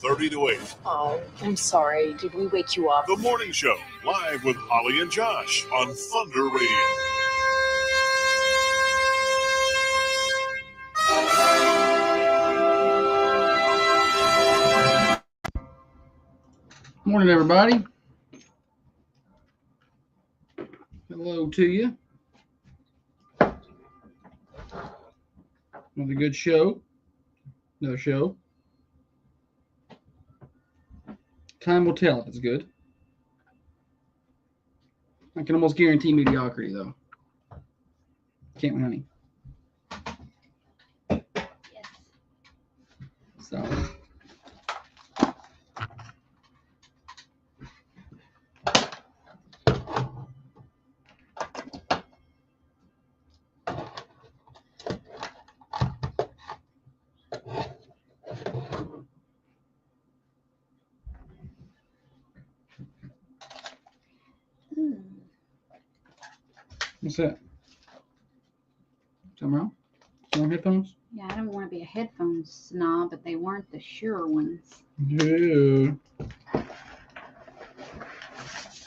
30 to 8. Oh, I'm sorry. Did we wake you up? The Morning Show, live with Holly and Josh on Thunder Radio. Morning, everybody. Hello to you. Another good show. Another show. Time will tell if it's good. I can almost guarantee mediocrity, though. Can't we, honey? Yes. So. What's that? Something wrong? Wrong headphones? Yeah, I don't want to be a headphone snob, but they weren't the Shure ones. Yeah.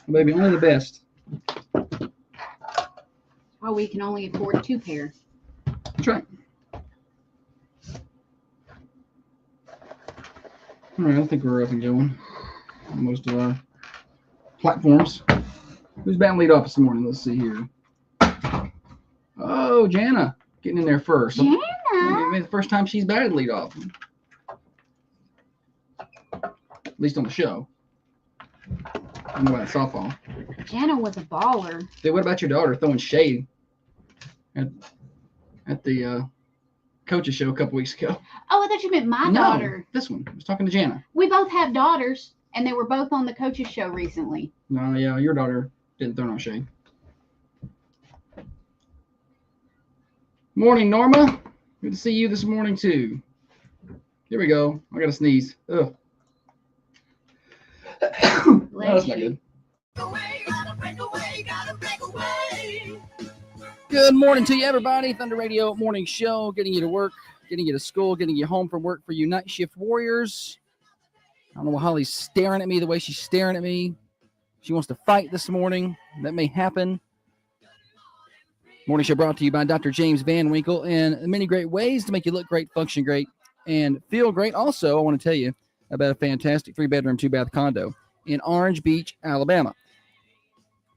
Baby, only the best. Oh, we can only afford 2 pair. That's right. All right, I think we're up and going on most of our platforms. Who's batting lead off this morning? Let's see here. Oh, Jana getting in there first. Jana? Maybe the first time she's batted lead off. At least on the show. I know about softball. Jana was a baller. Hey, what about your daughter throwing shade at the coach's show a couple weeks ago? Oh, I thought you meant my daughter. This one. I was talking to Jana. We both have daughters, and they were both on the coach's show recently. No, yeah, your daughter didn't throw no shade. Morning, Norma. Good to see you this morning, too. Here we go. I got to sneeze. Ugh. No, that's not good. Good morning to you, everybody. Thunder Radio Morning Show, getting you to work, getting you to school, getting you home from work for you night shift warriors. I don't know why Holly's staring at me the way she's staring at me. She wants to fight this morning. That may happen. Morning Show brought to you by Dr. James Van Winkle, and many great ways to make you look great, function great, and feel great. Also, I want to tell you about a fantastic 3-bedroom, 2-bath condo in Orange Beach, Alabama.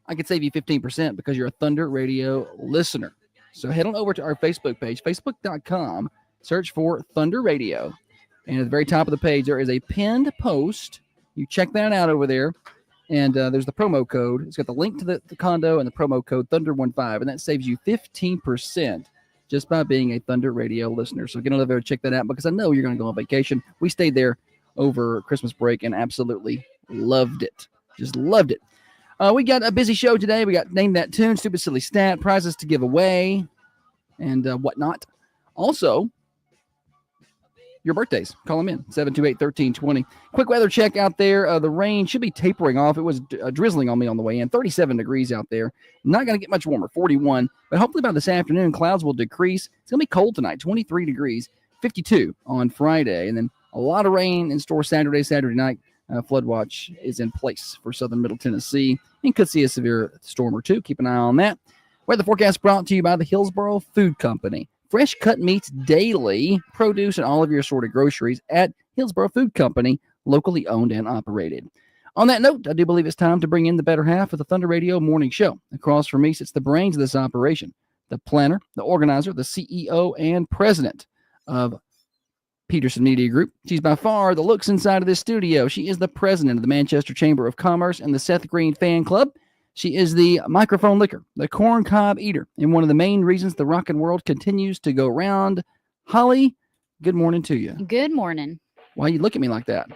I could save you 15% because you're a Thunder Radio listener. So head on over to our Facebook page, facebook.com, search for Thunder Radio. And at the very top of the page, there is a pinned post. You check that out over there. And there's the promo code. It's got the link to the condo and the promo code Thunder15, and that saves you 15% just by being a Thunder Radio listener. So get on over there and check that out because I know you're going to go on vacation. We stayed there over Christmas break and absolutely loved it. Just loved it. We got a busy show today. We got Name That Tune, Stupid Silly Stat, prizes to give away, and whatnot. Also, your birthdays. Call them in, 728-1320. Quick weather check out there. The rain should be tapering off. It was drizzling on me on the way in. 37 degrees out there. Not going to get much warmer, 41. But hopefully by this afternoon, clouds will decrease. It's going to be cold tonight, 23 degrees, 52 on Friday. And then a lot of rain in store Saturday night. Flood watch is in place for southern middle Tennessee and could see a severe storm or two. Keep an eye on that. Weather forecast brought to you by the Hillsboro Food Company. Fresh cut meats daily, produce, and all of your assorted groceries at Hillsboro Food Company, locally owned and operated. On that note, I do believe it's time to bring in the better half of the Thunder Radio Morning Show. Across from me sits the brains of this operation, the planner, the organizer, the CEO, and president of Peterson Media Group. She's by far the looks inside of this studio. She is the president of the Manchester Chamber of Commerce and the Seth Green Fan Club. She is the microphone licker, the corn cob eater, and one of the main reasons the rockin' world continues to go round. Holly, good morning to you. Good morning. Why you look at me like that?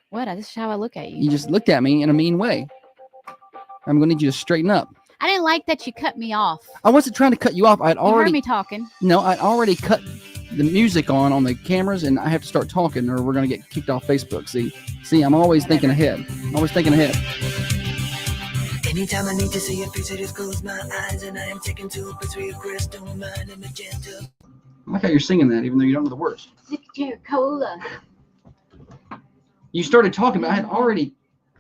What? This is how I look at you. You just looked at me in a mean way. I'm going to need you to straighten up. I didn't like that you cut me off. I wasn't trying to cut you off. You heard me talking. No, I'd already cut the music on the cameras, and I have to start talking or we're going to get kicked off Facebook. See, I'm always thinking ahead. Anytime I need to see your face, I just close my eyes and I am taken to a place where your crystal mind and magenta. I like how you're singing that, even though you don't know the words. Cola. You started talking, but I had already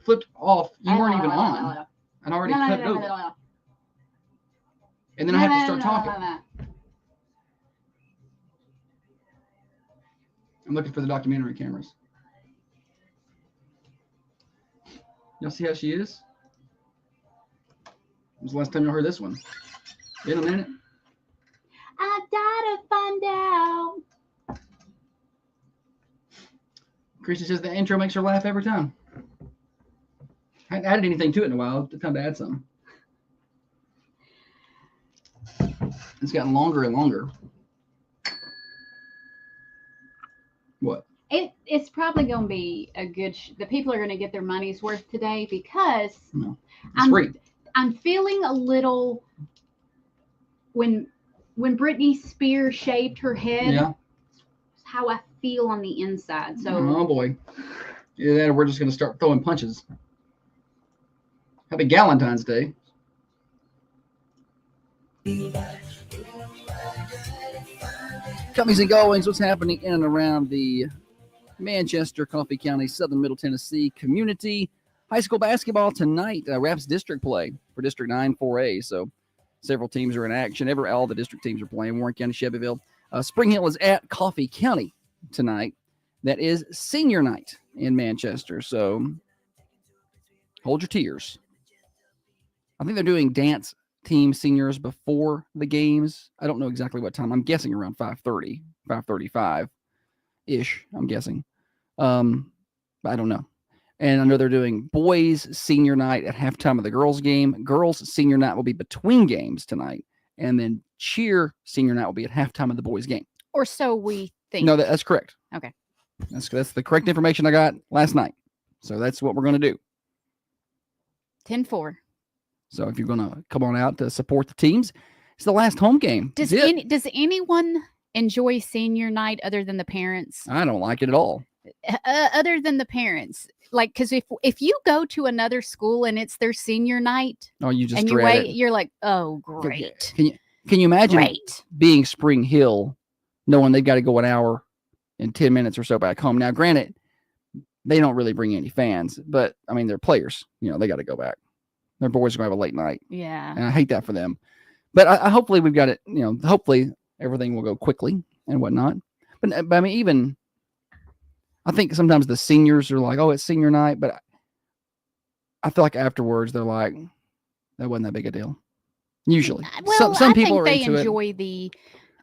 flipped off. You weren't even on. I'd already flipped over. And then I have to start talking. I'm looking for the documentary cameras. Y'all see how she is? When was the last time you heard this one? In a minute. I gotta find out. Christy says the intro makes her laugh every time. I haven't added anything to it in a while. It's time to add something. It's gotten longer and longer. What? It's probably going to be a good. The people are going to get their money's worth today because I'm feeling a little when Britney Spears shaved her head. Yeah. How I feel on the inside. So. Oh boy. Yeah, then we're just going to start throwing punches. Happy Galentine's Day. Comings and goings, what's happening in and around the Manchester, Coffee County, Southern Middle Tennessee community. High school basketball tonight, Raps district play for District 9 4A. So several teams are in action. All the district teams are playing. Warren County, Shelbyville. Spring Hill is at Coffee County tonight. That is senior night in Manchester. So hold your tears. I think they're doing dance team seniors before the games. I don't know exactly what time. I'm guessing around 5:30, 5:35-ish, I'm guessing. But I don't know. And I know they're doing boys senior night at halftime of the girls game. Girls senior night will be between games tonight. And then cheer senior night will be at halftime of the boys game. Or so we think. No, that's correct. Okay. That's the correct information I got last night. So that's what we're going to do. 10-4. So if you're going to come on out to support the teams, it's the last home game. Does anyone enjoy senior night other than the parents? I don't like it at all. Other than the parents, like, because if you go to another school and it's their senior night, you just and you wait, you're like, oh, great. Can you imagine being Spring Hill, knowing they've got to go an hour and 10 minutes or so back home? Now, granted, they don't really bring any fans, but I mean, they're players. They got to go back. Their boys are going to have a late night. Yeah. And I hate that for them. But I hopefully we've got it, hopefully everything will go quickly and whatnot. But I mean, even I think sometimes the seniors are like, oh, it's senior night. But I feel like afterwards they're like, that wasn't that big a deal. Usually. Well, some I people think are they into enjoy it. the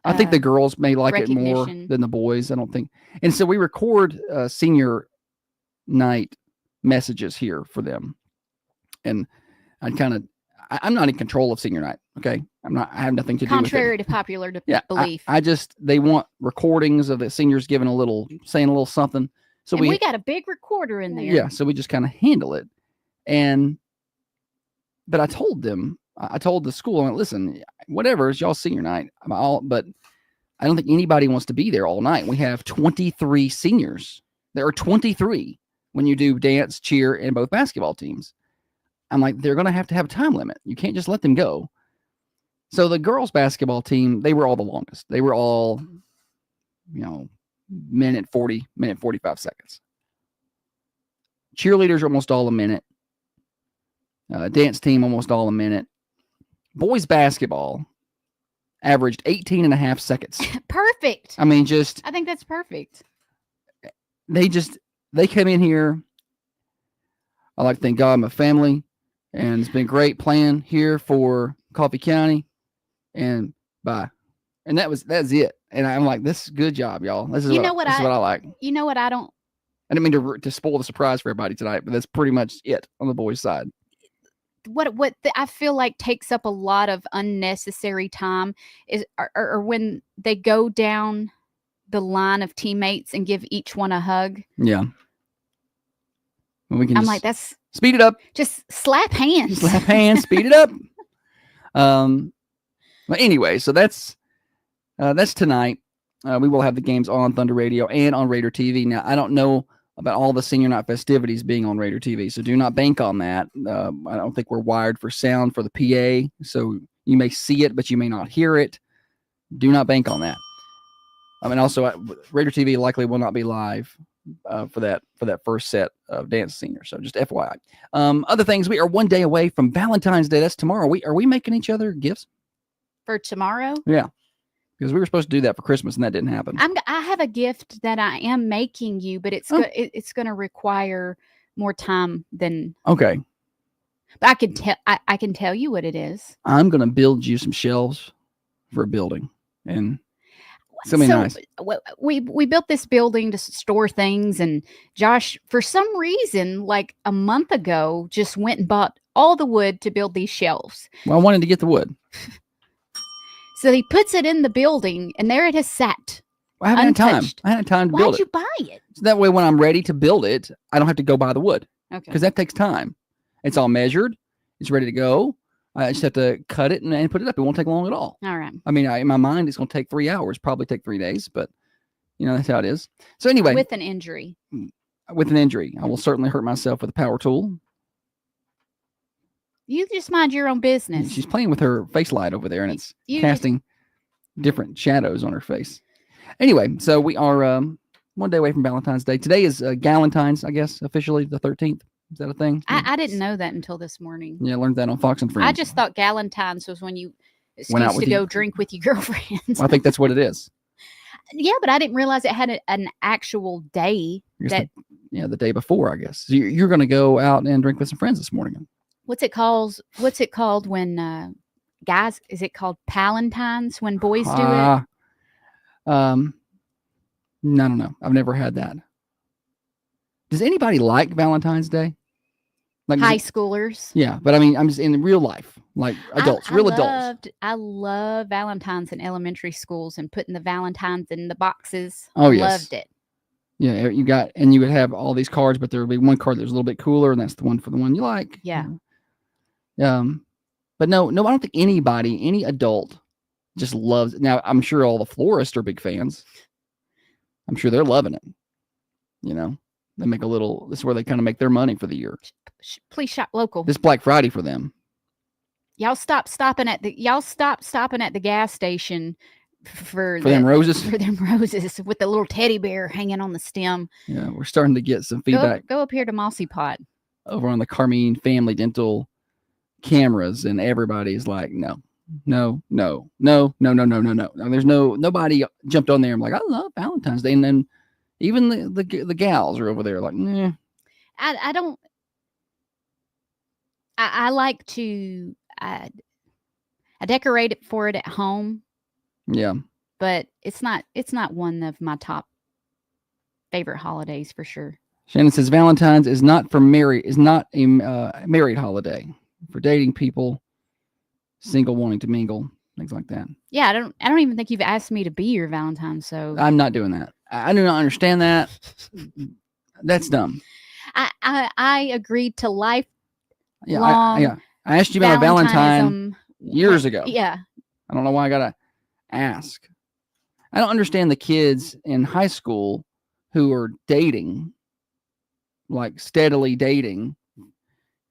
I think the girls may like it more recognition. than the boys. I don't think. And so we record senior night messages here for them. And I'm not in control of senior night. Okay. I have nothing to do with it. Contrary to popular belief. They want recordings of the seniors saying a little something. So we got a big recorder in there. Yeah. So we just kind of handle it. But I told the school, I went, listen, whatever, it's y'all senior night. But I don't think anybody wants to be there all night. We have 23 seniors. There are 23 when you do dance, cheer, and both basketball teams. I'm like, they're going to have a time limit. You can't just let them go. So the girls basketball team, they were all the longest. They were all, minute 40, minute 45 seconds. Cheerleaders almost all a minute. Dance team almost all a minute. Boys basketball averaged 18 and a half seconds. Perfect. I mean, I think that's perfect. They come in here. I like to thank God I'm a family. And it's been great playing here for Coffee County. And bye. And that's it. And I'm like, this is a good job, y'all. This is what I like. You know what I don't. I didn't mean to spoil the surprise for everybody tonight, but that's pretty much it on the boys' side. I feel like takes up a lot of unnecessary time is or when they go down the line of teammates and give each one a hug. Yeah. I'm like, that's speed it up. Just slap hands. Slap hands, speed it up. But anyway, so that's tonight. We will have the games on Thunder Radio and on Raider TV. Now, I don't know about all the senior night festivities being on Raider TV, so do not bank on that. I don't think we're wired for sound for the PA, so you may see it, but you may not hear it. Do not bank on that. I mean, also, Raider TV likely will not be live for that first set of dance seniors. So just FYI. Other things, we are one day away from Valentine's Day. That's tomorrow. Are we making each other gifts For tomorrow? Yeah, because we were supposed to do that for Christmas and that didn't happen. I have a gift that I am making you, but it's it's going to require more time than. Okay. But I can tell you what it is. I'm going to build you some shelves for a building, and it's going to be nice. We built this building to store things, and Josh, for some reason, like a month ago, just went and bought all the wood to build these shelves. Well, I wanted to get the wood. So he puts it in the building, and there it has sat. I haven't had time. untouched. I hadn't had time to build Why'd it. you buy it? So that way, when I'm ready to build it, I don't have to go buy the wood Okay. because that takes time. It's all measured. It's ready to go. I just have to cut it and put it up. It won't take long at all. All right. I mean, in my mind, it's going to take 3 hours, probably take 3 days, but that's how it is. So anyway, With an injury. I will certainly hurt myself with a power tool. You just mind your own business. She's playing with her face light over there, and it's casting different shadows on her face. Anyway, so we are one day away from Valentine's Day. Today is Galentine's, I guess, officially the 13th. Is that a thing? I didn't know that until this morning. Yeah, I learned that on Fox and Friends. I just thought Galentine's was when you Went out excused with to you. go drink with your girlfriends. I think that's what it is. Yeah, but I didn't realize it had an actual day. The day before, I guess. So you're going to go out and drink with some friends this morning. What's it called when guys? Is it called Palentine's when boys do it? No, I've never had that. Does anybody like Valentine's Day? Like High schoolers. Yeah, but I mean, I'm just in real life, like adults, adults. I love Valentine's in elementary schools and putting the Valentines in the boxes. Oh, yes. Loved it. Yeah, you would have all these cards, but there would be one card that was a little bit cooler, and that's the one for the one you like. Yeah. But no, I don't think any adult just loves it. Now, I'm sure all the florists are big fans. I'm sure they're loving it. They make this is where they kind of make their money for the year. Please shop local. This Black Friday for them. Y'all stop stopping at the gas station for them roses. For them roses with the little teddy bear hanging on the stem. Yeah, we're starting to get some feedback. Go up here to Mossy Pot. Over on the Carmine Family Dental cameras, and everybody's like, no. There's nobody jumped on there. I'm like, I love Valentine's Day, and then even the gals are over there like, nah. I don't. I like to. I decorate it for it at home. Yeah, but it's not one of my top favorite holidays for sure. Shannon says Valentine's is not a married holiday for dating people, single wanting to mingle, things like that. Yeah, I don't even think you've asked me to be your Valentine, so I'm not doing that. I do not understand that. That's dumb. I agreed to life. Yeah, I asked you about a Valentine years ago. Yeah, I don't know why I gotta ask. I don't understand the kids in high school who are dating, like steadily dating,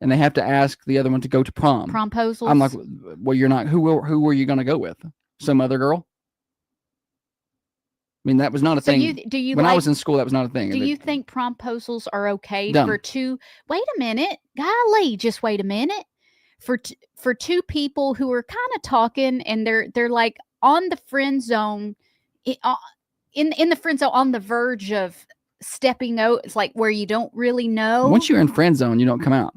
and they have to ask the other one to go to prom. Promposals. I'm like, well, you're not. Who were you going to go with? Some other girl? I mean, that was not a thing. When I was in school, that was not a thing. Do you think promposals are okay Dumb. for two? Wait a minute, golly, just wait a minute. For two people who are kind of talking and they're like on the friend zone, in the friend zone, on the verge of stepping out. It's like where you don't really know. Once you're in friend zone, you don't come out.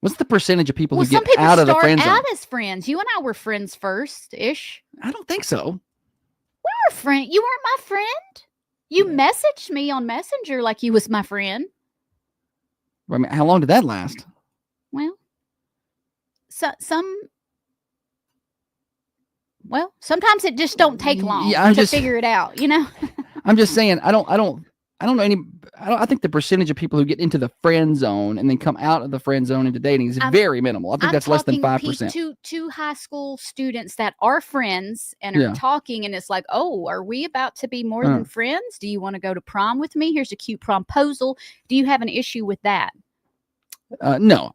What's the percentage of people who get out of the friend zone? Some people start out as friends. You and I were friends first-ish. I don't think so. We were friends. You weren't my friend. You messaged me on Messenger like you was my friend. I mean, how long did that last? Well, sometimes it just don't take long to figure it out, I'm just saying, I don't know I think the percentage of people who get into the friend zone and then come out of the friend zone into dating is very minimal. I think that's less than 5%. Two high school students that are friends and are talking, and it's like, oh, are we about to be more than friends? Do you want to go to prom with me? Here's a cute promposal. Do you have an issue with that? No,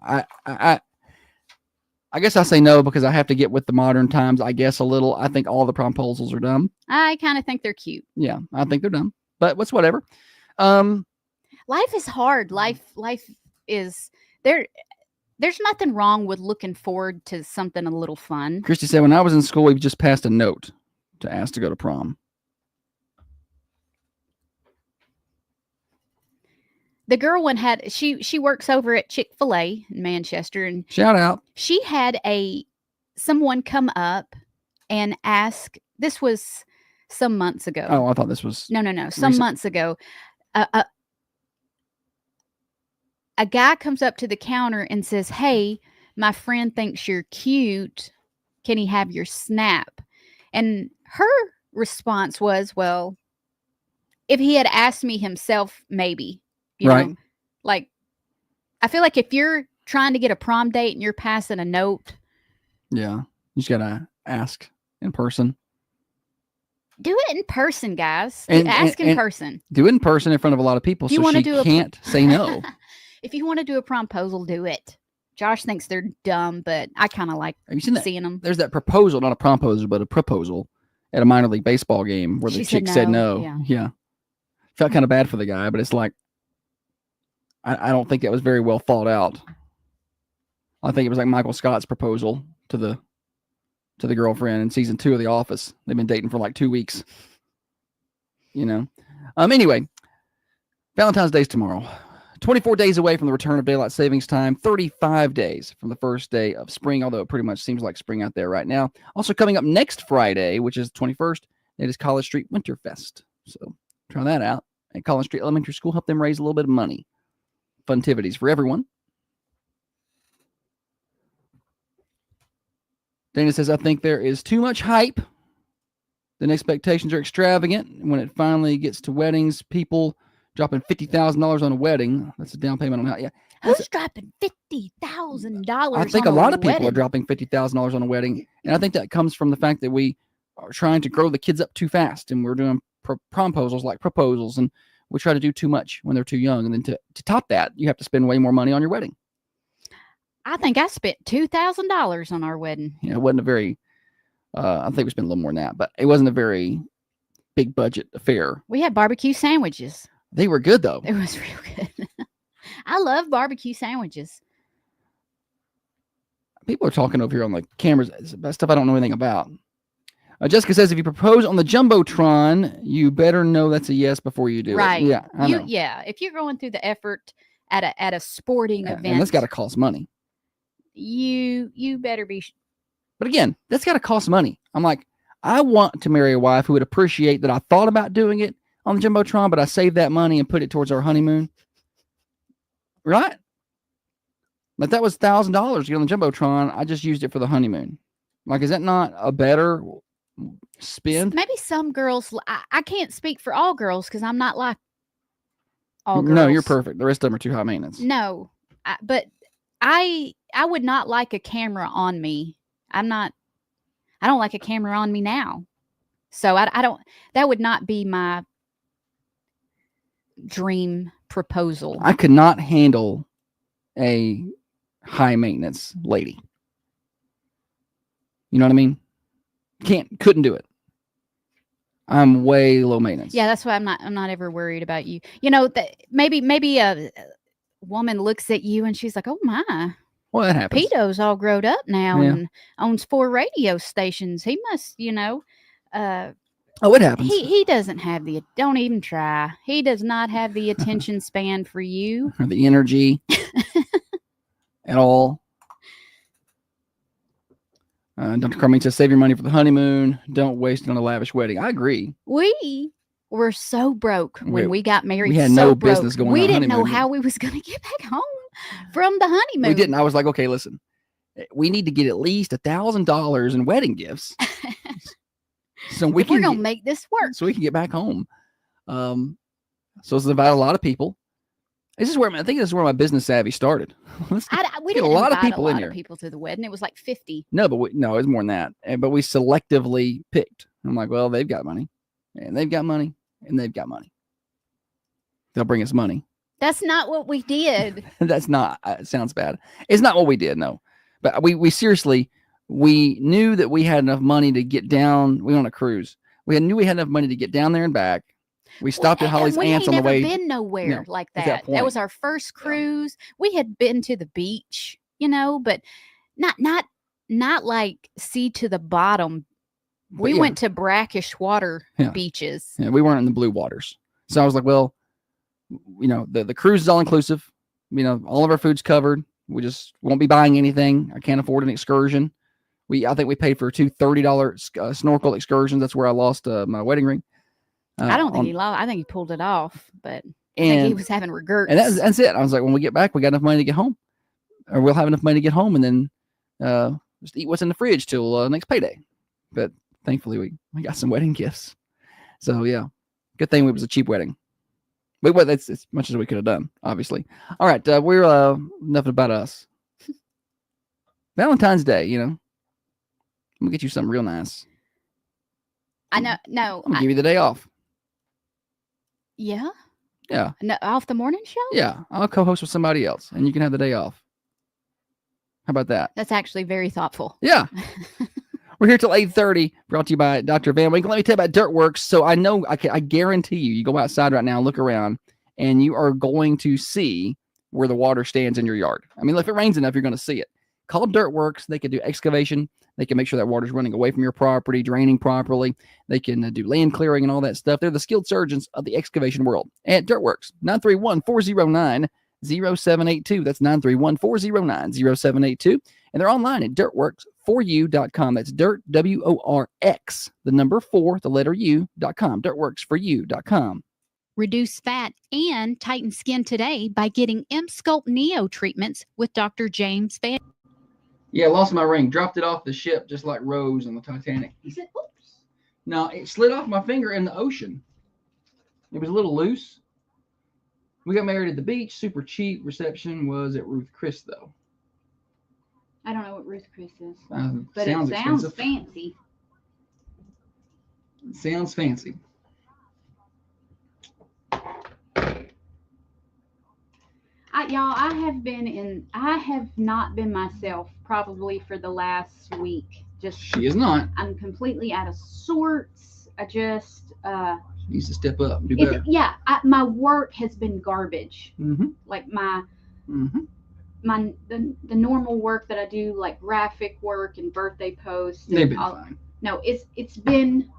I guess I say no because I have to get with the modern times, I guess, a little. I think all the proposals are dumb. I kind of think they're cute. Yeah, I think they're dumb. But whatever. Life is hard. Life is there. There's nothing wrong with looking forward to something a little fun. Christy said, when I was in school, we just passed a note to ask to go to prom. The girl one had she works over at Chick-fil-A in Manchester, and Shout out. she had someone come up and ask. This was some months ago. Oh, I thought this was No. Some recent. months ago, a guy comes up to the counter and says, "Hey, my friend thinks you're cute. Can he have your snap?" And her response was, "Well, if he had asked me himself, maybe." You Right. know, like, I feel like if you're trying to get a prom date and you're passing a note, Yeah, you just gotta ask in person. do it in person, guys. And- Ask in and- person. Do it in person in front of a lot of people, If you so wanna she do a- can't say no. If you want to do a promposal, do it. Josh thinks they're dumb, but I kind of like Have you seen that? seeing them. There's that proposal, not a promposal, but a proposal at a minor league baseball game where the She chick said said no, no. yeah. Felt kind of bad for the guy, but it's like, I don't think that was very well thought out. I think it was like Michael Scott's proposal to the girlfriend in season 2 of The Office. They've been dating for like 2 weeks. Anyway, Valentine's Day's tomorrow. 24 days away from the return of daylight savings time, 35 days from the first day of spring, although it pretty much seems like spring out there right now. Also coming up next Friday, which is the 21st, it is College Street Winterfest. So try that out at College Street Elementary School. Help them raise a little bit of money. Funtivities for everyone. Dana says, I think there is too much hype. Then expectations are extravagant. When it finally gets to weddings, people dropping $50,000 on a wedding. That's a down payment on how. Yeah, Who's dropping $50,000? I think a lot of people are dropping $50,000 on a wedding, and I think that comes from the fact that we are trying to grow the kids up too fast, and we're doing promposals like proposals, and we try to do too much when they're too young, and then to top that, you have to spend way more money on your wedding. I think I spent $2,000 on our wedding. Yeah, it wasn't a very. I think we spent a little more than that, but it wasn't a very big budget affair. We had barbecue sandwiches. They were good though. It was real good. I love barbecue sandwiches. People are talking over here on the cameras about stuff I don't know anything about. Jessica says, if you propose on the Jumbotron, you better know that's a yes before you do Right. it. Yeah, I know. Yeah. If you're going through the effort at a sporting event, And that's got to cost money. you better be. But again, that's got to cost money. I'm like, I want to marry a wife who would appreciate that I thought about doing it on the Jumbotron, but I saved that money and put it towards our honeymoon. Right? Like that was $1,000 to get on the Jumbotron. I just used it for the honeymoon. Like, is that not a better spend? Maybe some girls. I can't speak for all girls because I'm not like all girls. No, you're perfect. The rest of them are too high maintenance. No, but I would not like a camera on me. I don't like a camera on me now. So I don't, that would not be my dream proposal. I could not handle a high maintenance lady. You know what I mean? Couldn't do it. I'm way low maintenance. Yeah, that's why I'm not ever worried about you. You know, maybe a woman looks at you and she's like, "Oh my, Well, that happens. Peto's all grown up now Yeah. and owns 4 radio stations. He must, Oh, it happens. he doesn't have don't even try. He does not have the attention span for you. Or the energy at all. Dr. Carmine says, save your money for the honeymoon. Don't waste it on a lavish wedding. I agree. We were so broke when we got married. We had so no broke. business going We on a didn't know honeymoon. how we was going to get back home from the honeymoon. We didn't. I was like, okay, listen, we need to get at least $1,000 in wedding gifts. So We're going to make this work. So we can get back home. So it's about a lot of people. I think this is where my business savvy started. We get didn't a lot of invite people in here. people to the wedding. It was like 50. No, but it was more than that. But we selectively picked. I'm like, well, they've got money, and they've got money, and they've got money. They'll bring us money. That's not what we did. That's not. It sounds bad. It's not what we did. No, But we seriously, we knew that we had enough money to get down. We went on a cruise. Knew we had enough money to get down there and back. We stopped at Holly's Aunts on the way. We ain't never been nowhere like at that. that That was point. our first cruise. We had been to the beach, you know, but not like sea to the bottom. But We yeah. went to brackish water Yeah. beaches. Yeah, we weren't in the blue waters. So I was like, well, you know, the cruise is all inclusive. You know, all of our food's covered. We just won't be buying anything. I can't afford an excursion. I think we paid for two $30 snorkel excursions. That's where I lost my wedding ring. I don't think he lost. I think he pulled it off, but I think he was having regrets. And that's it. I was like, when we get back, we got enough money to get home, or we'll have enough money to get home, and then just eat what's in the fridge till next payday. But thankfully, we got some wedding gifts. So yeah, good thing it was a cheap wedding. But that's as much as we could have done, obviously. All right, we're enough about us. Valentine's Day, you know. I'm gonna get you something real nice. I know. No, I'm gonna give you the day off. Yeah. Yeah. No, off the morning show. Yeah, I'll co-host with somebody else, and you can have the day off. How about that? That's actually very thoughtful. Yeah. We're here till 8:30, brought to you by Dr. Van Winkle. Let me tell you about Dirtworks. So I know, I guarantee you go outside right now, look around, and you are going to see where the water stands in your yard. I mean, if it rains enough, you're going to see it. Call Dirtworks. They can do excavation. They can make sure that water's running away from your property, draining properly. They can do land clearing and all that stuff. They're the skilled surgeons of the excavation world. At Dirtworks, 931-409-0782. That's 931-409-0782. And they're online at dirtworks4u.com. That's dirt, W-O-R-X, the number 4, the letter U.com. Dirtworks4u.com. Reduce fat and tighten skin today by getting M-Sculpt Neo treatments with Dr. James Van. Yeah, I lost my ring. Dropped it off the ship just like Rose on the Titanic. He said, oops. No, it slid off my finger in the ocean. It was a little loose. We got married at the beach. Super cheap. Reception was at Ruth Chris, though. I don't know what Ruth Chris is, But but sounds it sounds expensive. fancy. It sounds fancy. I have not been myself probably for the last week. She is not. I'm completely out of sorts. I just, She needs to step up and do better. my work has been garbage. Mm-hmm. Like Mm-hmm. the normal work that I do, like graphic work and birthday posts. They've and been all, fine. No, it's been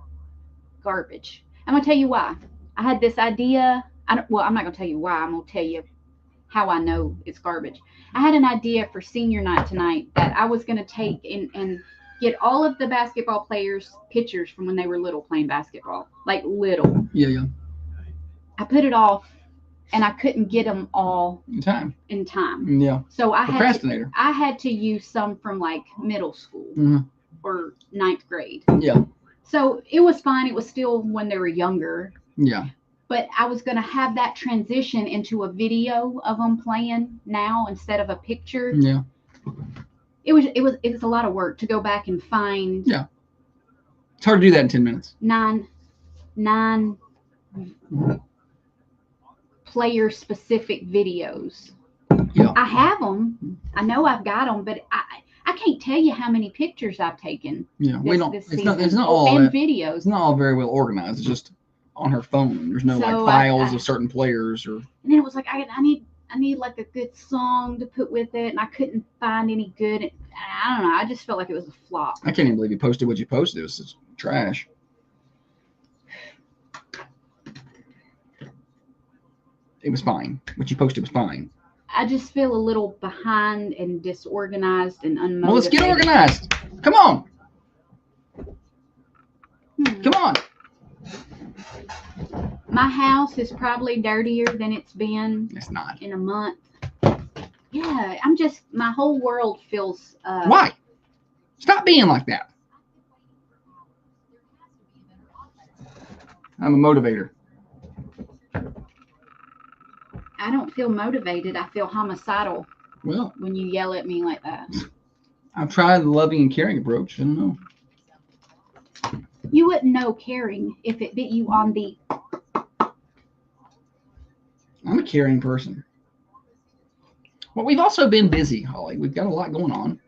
garbage. I'm gonna tell you why. I had this idea. I'm not gonna tell you why. I'm gonna tell you how I know it's garbage. I had an idea for senior night tonight that I was gonna take and get all of the basketball players' pictures from when they were little playing basketball, like little. Yeah. I put it off, and I couldn't get them all In time. in time. Yeah. So I Procrastinator. had to use some from like middle school Mhm. or 9th grade. Yeah. So it was fine. It was still when they were younger. Yeah. But I was going to have that transition into a video of them playing now instead of a picture. Yeah. It was a lot of work to go back and find Yeah. It's hard to do that in 10 minutes. nine player specific videos. Yeah. I have them. I know I've got them, but I can't tell you how many pictures I've taken. Yeah. We don't. This It's not season. all. And It's videos. not all very well organized. It's just on her phone. There's no So like files of certain players or. And then it was like I need like a good song to put with it, and I couldn't find any good. I don't know. I just felt like it was a flop. I can't even believe you posted what you posted. It was just trash. It was fine. What you posted was fine. I just feel a little behind and disorganized and unmotivated. Well, let's get organized. Come on. Come on. My house is probably dirtier than it's been It's not. in a month. Yeah, my whole world feels. Why? Stop being like that. I'm a motivator. I don't feel motivated. I feel homicidal Well, when you yell at me like that. I've tried the loving and caring approach. I don't know. You wouldn't know caring if it bit you on the. I'm a caring person. Well, we've also been busy, Holly. We've got a lot going on.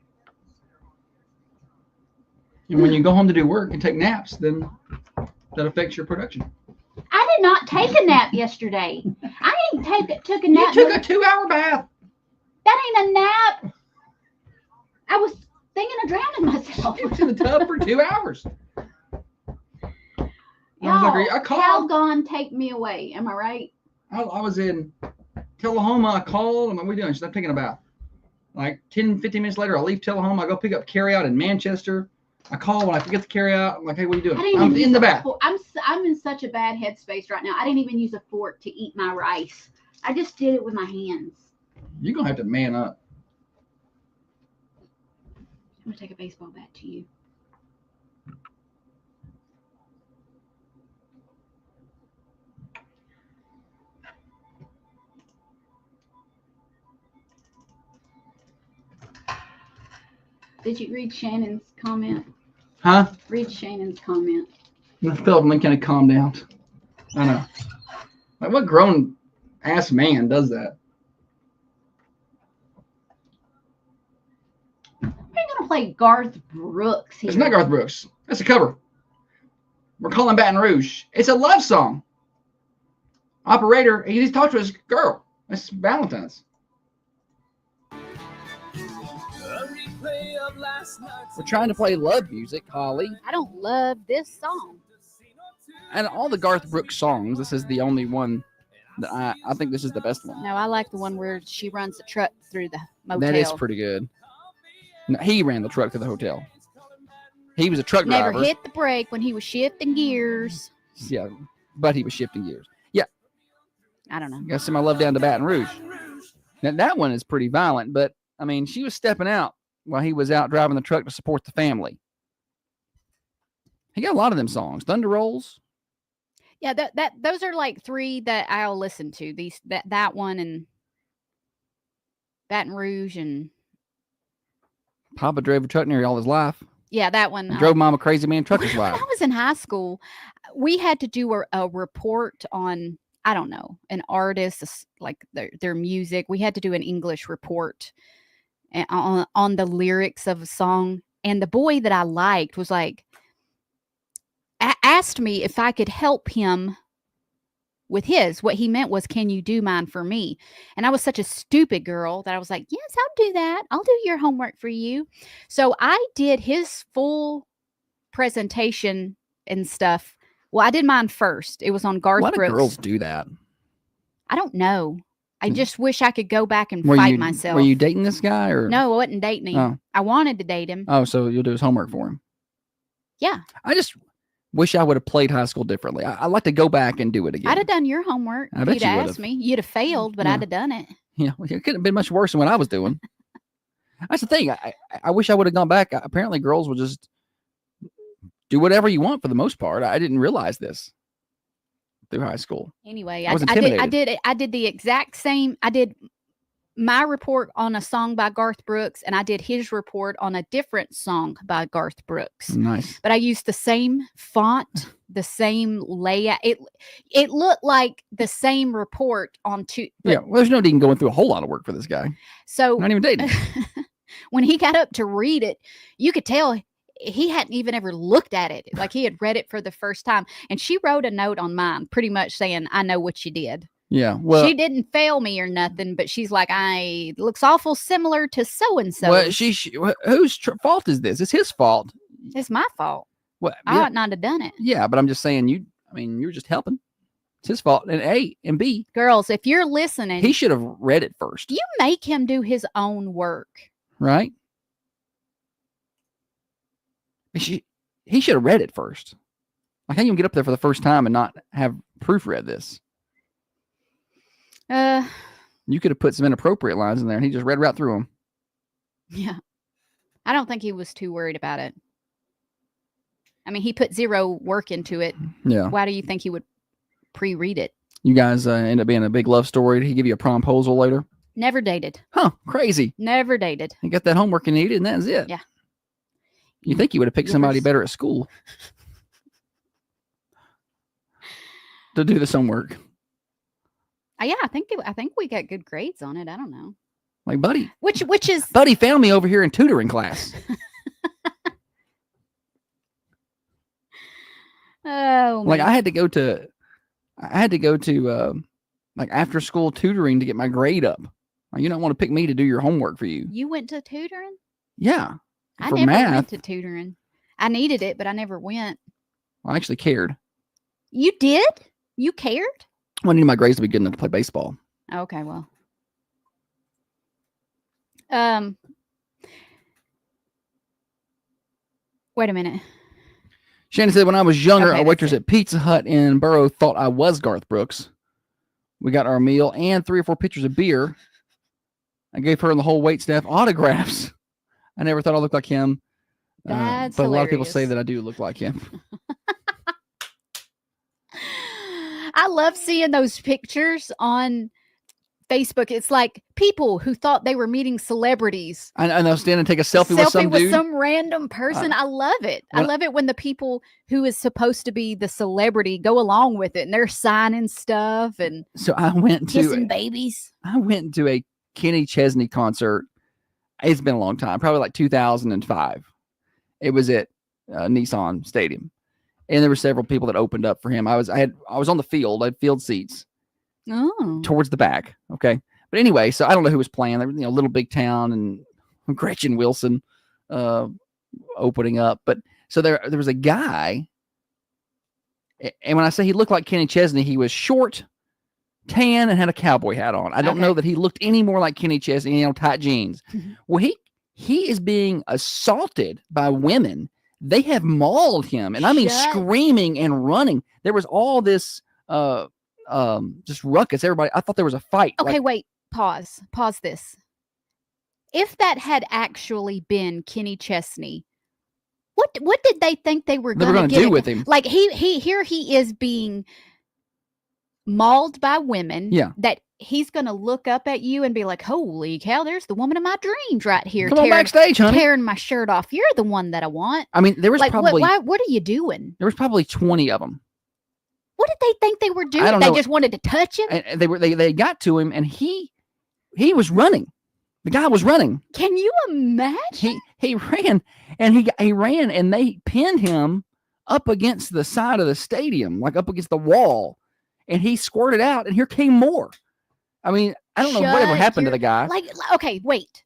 And when you go home to do work and take naps, then that affects your production. I did not take a nap yesterday. I ain't took a nap. You took a 2-hour bath. That ain't a nap. I was thinking of drowning myself. You was in the tub for 2 hours. Y'all, I called. Calgon, take me away. Am I right? I was in Tullahoma. I called. I'm like, what are you doing? She's like, taking a bath. Like 10, 15 minutes later, I leave Tullahoma. I go pick up carryout in Manchester. I call when I forget the carryout. I'm like, hey, what are you doing? I'm in the bath. I'm in such a bad headspace right now. I didn't even use a fork to eat my rice. I just did it with my hands. You're going to have to man up. I'm going to take a baseball bat to you. Did you read Shannon's comment? Huh? Read Shannon's comment. I felt like kind of calm down. I know. Like, what grown ass man does that? We're going to play Garth Brooks here. It's not Garth Brooks. That's a cover. We're calling Baton Rouge. It's a love song. Operator, he's talked to his girl. It's Valentine's. We're trying to play love music, Holly. I don't love this song. And all the Garth Brooks songs, this is the only one that I think this is the best one. No, I like the one where she runs the truck through the motel. That is pretty good. No, he ran the truck to the hotel. He was a truck driver. Never hit the brake when he was shifting gears. Yeah, but he was shifting gears. Yeah. I don't know. You got to send my love down to Baton Rouge. Now, that one is pretty violent, but, I mean, she was stepping out while he was out driving the truck to support the family. He got a lot of them songs. Thunder Rolls. Yeah, those are like three that I'll listen to. That one and Baton Rouge and Papa drove a truck near all his life. Yeah, that one. Drove Mama crazy man truck his life. When I was in high school, we had to do a report on, I don't know, an artist, like their music. We had to do an English report on the lyrics of a song. And the boy that I liked was like, asked me if I could help him with his. What he meant was, can you do mine for me? And I was such a stupid girl that I was like, yes, I'll do that. I'll do your homework for you. So I did his full presentation and stuff. Well, I did mine first. It was on Garth Brooks. Why do girls do that? I don't know. I just wish I could go back and Were fight you, myself. Were you dating this guy? Or No, I wasn't dating him. Oh. I wanted to date him. Oh, so you'll do his homework for him. Yeah. I just wish I would have played high school differently. I'd like to go back and do it again. I'd have done your homework. I bet You'd you asked would've. me. You'd have failed, but Yeah. I'd have done it. Yeah, well, it couldn't have been much worse than what I was doing. That's the thing. I wish I would have gone back. Apparently, girls will just do whatever you want for the most part. I didn't realize this through high school. Anyway, I was intimidated. I did the exact same. I did my report on a song by Garth Brooks, and I did his report on a different song by Garth Brooks. Nice. But I used the same font, the same layout. It looked like the same report on two. Yeah, well, there's no need in going through a whole lot of work for this guy. So Not even dating. when he got up to read it, you could tell he hadn't even ever looked at it. Like he had read it for the first time. And she wrote a note on mine pretty much saying, I know what you did. Yeah, well, she didn't fail me or nothing, but she's like, it looks awful similar to so-and-so. well, whose fault is this? It's his fault. It's my fault. Well, I yeah, ought not have done it. yeah, but I'm just saying you're just helping. It's his fault. And A and B, Girls, if you're listening, he should have read it first. you make him do his own work. Right? He should have read it first. Like, how you get up there for the first time and not have proofread this? You could have put some inappropriate lines in there, and he just read right through them. Yeah. I don't think he was too worried about it. I mean, he put zero work into it. Yeah. Why do you think he would pre-read it? You guys end up being a big love story. Did he give you a promposal later? Never dated. Huh? Crazy. Never dated. He got that homework he needed, and that's it. Yeah. You think you would have picked somebody better at school to do this homework? Yeah, I think we got good grades on it. I don't know. Like, buddy. Which is Buddy found me over here in tutoring class. Oh, Like man. I had to go to like after school tutoring to get my grade up. Like, you don't want to pick me to do your homework for you. You went to tutoring? Yeah. I For never math, went to tutoring. I needed it, but I never went. I actually cared. You did? You cared? I needed my grades to be good enough to play baseball. Okay, well. Wait a minute. Shannon said, when I was younger, Okay, our that's waitress it. at Pizza Hut in Borough thought I was Garth Brooks. We got our meal and 3 or 4 pitchers of beer. I gave her and the whole wait staff autographs. I never thought I looked like him. That's but a lot of people say hilarious. that I do look like him. I love seeing those pictures on Facebook. It's like people who thought they were meeting celebrities. I know, stand and take a selfie with some dude. Some random person. I love it. I love it when the people who is supposed to be the celebrity go along with it and they're signing stuff and so I went kissing babies. I went to a Kenny Chesney concert. It's been a long time, probably like 2005. It was at Nissan Stadium, and there were several people that opened up for him. I was on the field. I had field seats towards the back. Okay, but anyway, so I don't know who was playing. There, Little Big Town and Gretchen Wilson opening up. But so there was a guy, and when I say he looked like Kenny Chesney, he was short, tan, and had a cowboy hat on. I don't know that he looked any more like Kenny Chesney, tight jeans. Mm-hmm. Well, he is being assaulted by women. They have mauled him, and I mean screaming and running. There was all this just ruckus. Everybody, I thought there was a fight. Okay, wait, pause this. If that had actually been Kenny Chesney, what did they think they were going to do with him? Like he is being mauled by women. Yeah. That he's going to look up at you and be like, "Holy cow, there's the woman of my dreams right here." Come on backstage, honey. Tearing my shirt off. You're the one that I want. I mean, there was probably what are you doing? There was probably 20 of them. What did they think they were doing? I don't know. They just wanted to touch him. And they got to him, and he was running. The guy was running. Can you imagine? He ran, and he ran, and they pinned him up against the side of the stadium, like up against the wall, and he squirted out, and here came more. I mean, I don't know whatever happened to the guy. Like, okay, wait.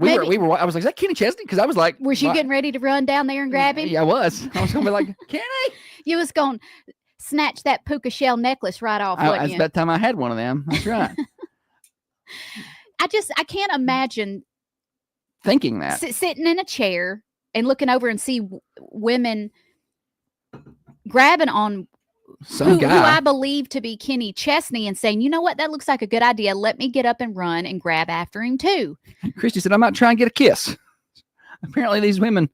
I was like, is that Kenny Chesney? Because I was like, was you getting ready to run down there and grab him? Yeah, I was. I was going to be like, Kenny. You was going to snatch that puka shell necklace right off, wasn't you? It's about time I had one of them. That's right. I can't imagine thinking that. Sitting in a chair and looking over and see women grabbing on who I believe to be Kenny Chesney and saying, you know what, that looks like a good idea. Let me get up and run and grab after him too. Christy said, I might try and get a kiss. Apparently these women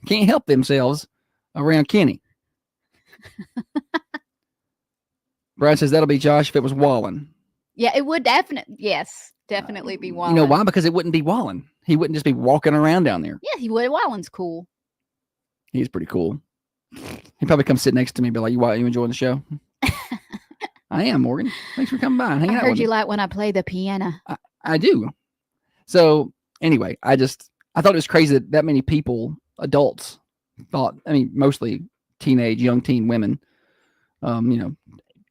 can't help themselves around Kenny. Brad says that'll be Josh if it was Wallen. Yeah, it would definitely be Wallen. You know why? Because it wouldn't be Wallen. He wouldn't just be walking around down there. Yeah, he would. Wallen's cool. He's pretty cool. He'd probably come sit next to me and be like, you enjoying the show? I am, Morgan. Thanks for coming by and hanging out with me. I heard you like when I play the piano. I do. So anyway, I thought it was crazy that many people, adults, mostly young teen women,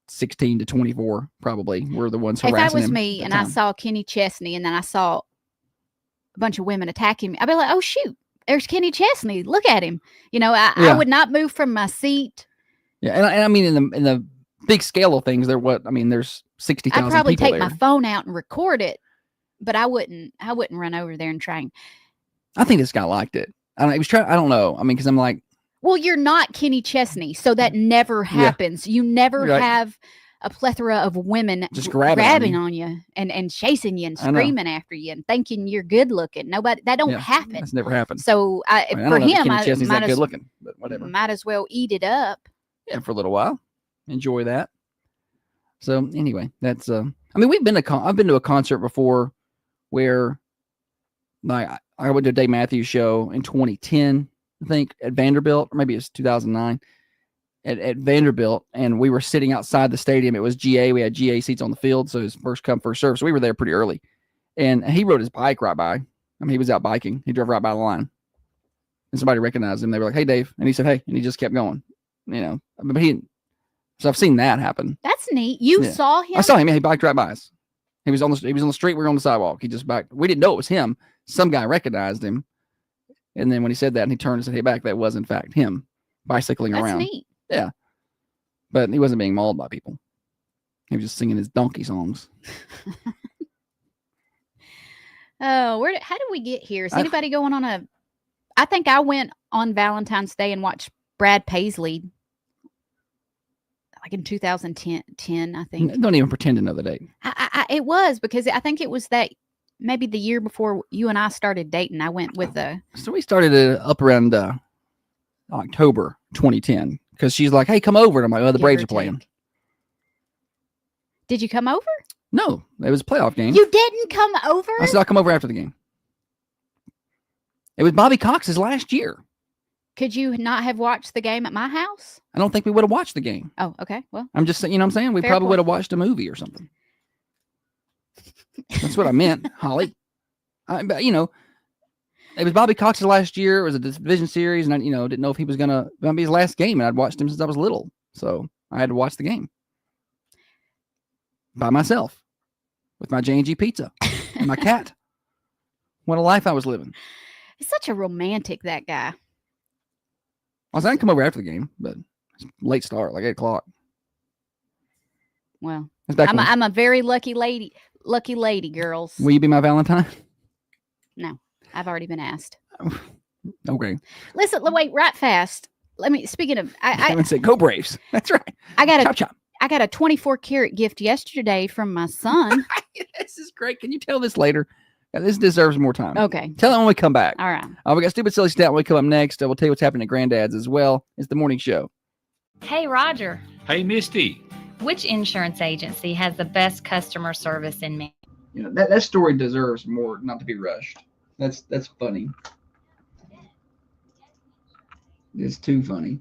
16 to 24 probably were the ones harassing him. If that was me and I saw Kenny Chesney and then I saw a bunch of women attacking me, I'd be like, oh shoot, there's Kenny Chesney. Look at him. I would not move from my seat. Yeah, and I mean in the big scale of things, there's 60,000 people. I'd probably take there. my phone out and record it, but I wouldn't run over there and try and. I think this guy liked it. I don't know. I mean, because I'm like, well, you're not Kenny Chesney, so that never happens. You never have a plethora of women just grabbing on you and chasing you and screaming after you and thinking you're good looking. That don't happen. That's never happened. So for him, I Chesney's that good looking, but whatever. Might as well eat it up. Yeah, for a little while, enjoy that. So anyway, that's I've been to a concert before where like I went to a Dave Matthews show in 2010. I think at Vanderbilt, or maybe it's 2009 at Vanderbilt. And we were sitting outside the stadium. It was GA. We had GA seats on the field. So it was first come, first serve. So we were there pretty early and he rode his bike right by. I mean, he was out biking. He drove right by the line. and somebody recognized him. They were like, "Hey, Dave," and he said, "Hey," and he just kept going. But so I've seen that happen. That's neat. You Yeah. saw him? I saw him. Yeah, he biked right by us. He was on the street. We were on the sidewalk. He just backed. We didn't know it was him. Some guy recognized him, and then when he said that, and he turned and said, "Hey, back," that was in fact him bicycling That's around. neat. Yeah, but he wasn't being mauled by people. He was just singing his donkey songs. Oh, how did we get here? Is anybody going on a? I think I went on Valentine's Day and watched Brad Paisley. Like in 2010, I think. Don't even pretend to know the date. It was because I think it was that maybe the year before you and I started dating. I went with the. So we started up around October 2010 because she's like, "Hey, come over." And I'm like, "Oh, the Braves are playing." Did you come over? No, it was a playoff game. You didn't come over? I said I'll come over after the game. It was Bobby Cox's last year. Could you not have watched the game at my house? I don't think we would have watched the game. Oh, okay. Well, I'm just saying, you know what I'm saying? We probably would have watched a movie or something. That's what I meant, Holly. But, it was Bobby Cox's last year. It was a division series, and I, didn't know if he was going to be his last game, and I'd watched him since I was little. So I had to watch the game by myself with my J&G pizza and my cat. What a life I was living. He's such a romantic, that guy. I was going to come over after the game, but it's late start, like 8 o'clock. Well, I'm a very lucky lady, girls. Will you be my Valentine? No, I've already been asked. Okay. Listen, wait, right fast. Speaking of, I would say go Braves. That's right. I got a 24-karat gift yesterday from my son. This is great. Can you tell this later? This deserves more time. Okay. Tell it when we come back. All right. We got Stupid Silly Stat when we come up next. We'll tell you what's happening at Granddad's as well. It's the morning show. Hey, Roger. Hey, Misty. Which insurance agency has the best customer service in me? That story deserves more not to be rushed. That's funny. It's too funny.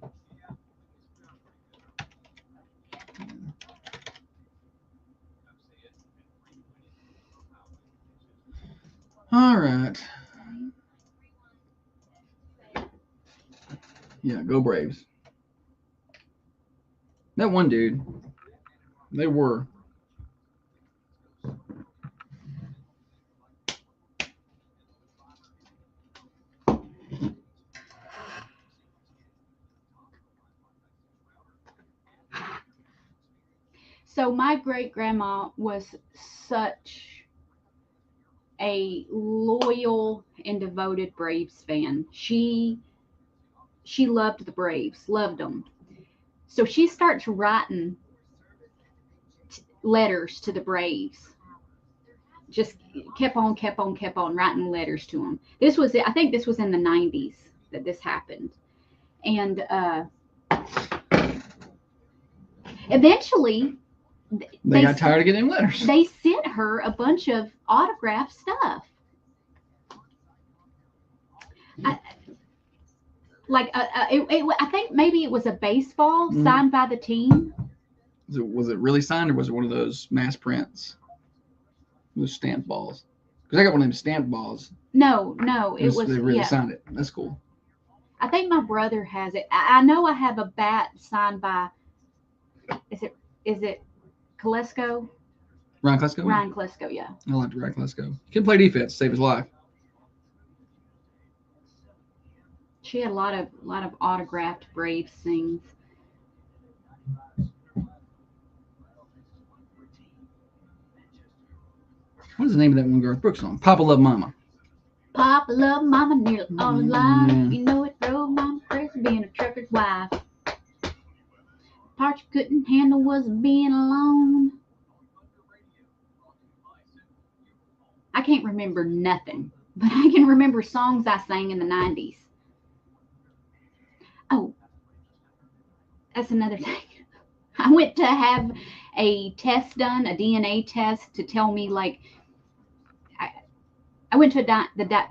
All right. Yeah, go Braves. That one dude, they were. So my great grandma was such a loyal and devoted Braves fan. She loved the Braves, loved them. So she starts writing letters to the Braves. Just kept on writing letters to them. I think this was in the 90s that this happened. And eventually they got tired of getting letters. They sent her a bunch of autographed stuff. I think maybe it was a baseball signed by the team. Was it really signed, or was it one of those mass prints? Those stamped balls? Because I got one of them stamped balls. No, it was. They really signed it. That's cool. I think my brother has it. I know I have a bat signed by. Is it Klesko? Ryan Klesko? Ryan Klesko, yeah. I liked Ryan Klesko. He couldn't play defense to save his life. She had a lot of autographed Braves things. What is the name of that one Garth Brooks song? Papa Love Mama. Papa Love Mama nearly all his life. You know it drove Mama crazy being a trucker's wife. Part you couldn't handle was being alone. I can't remember nothing, but I can remember songs I sang in the 90s. Oh, that's another thing. I went to have a test done, a DNA test to tell me, like, I went to the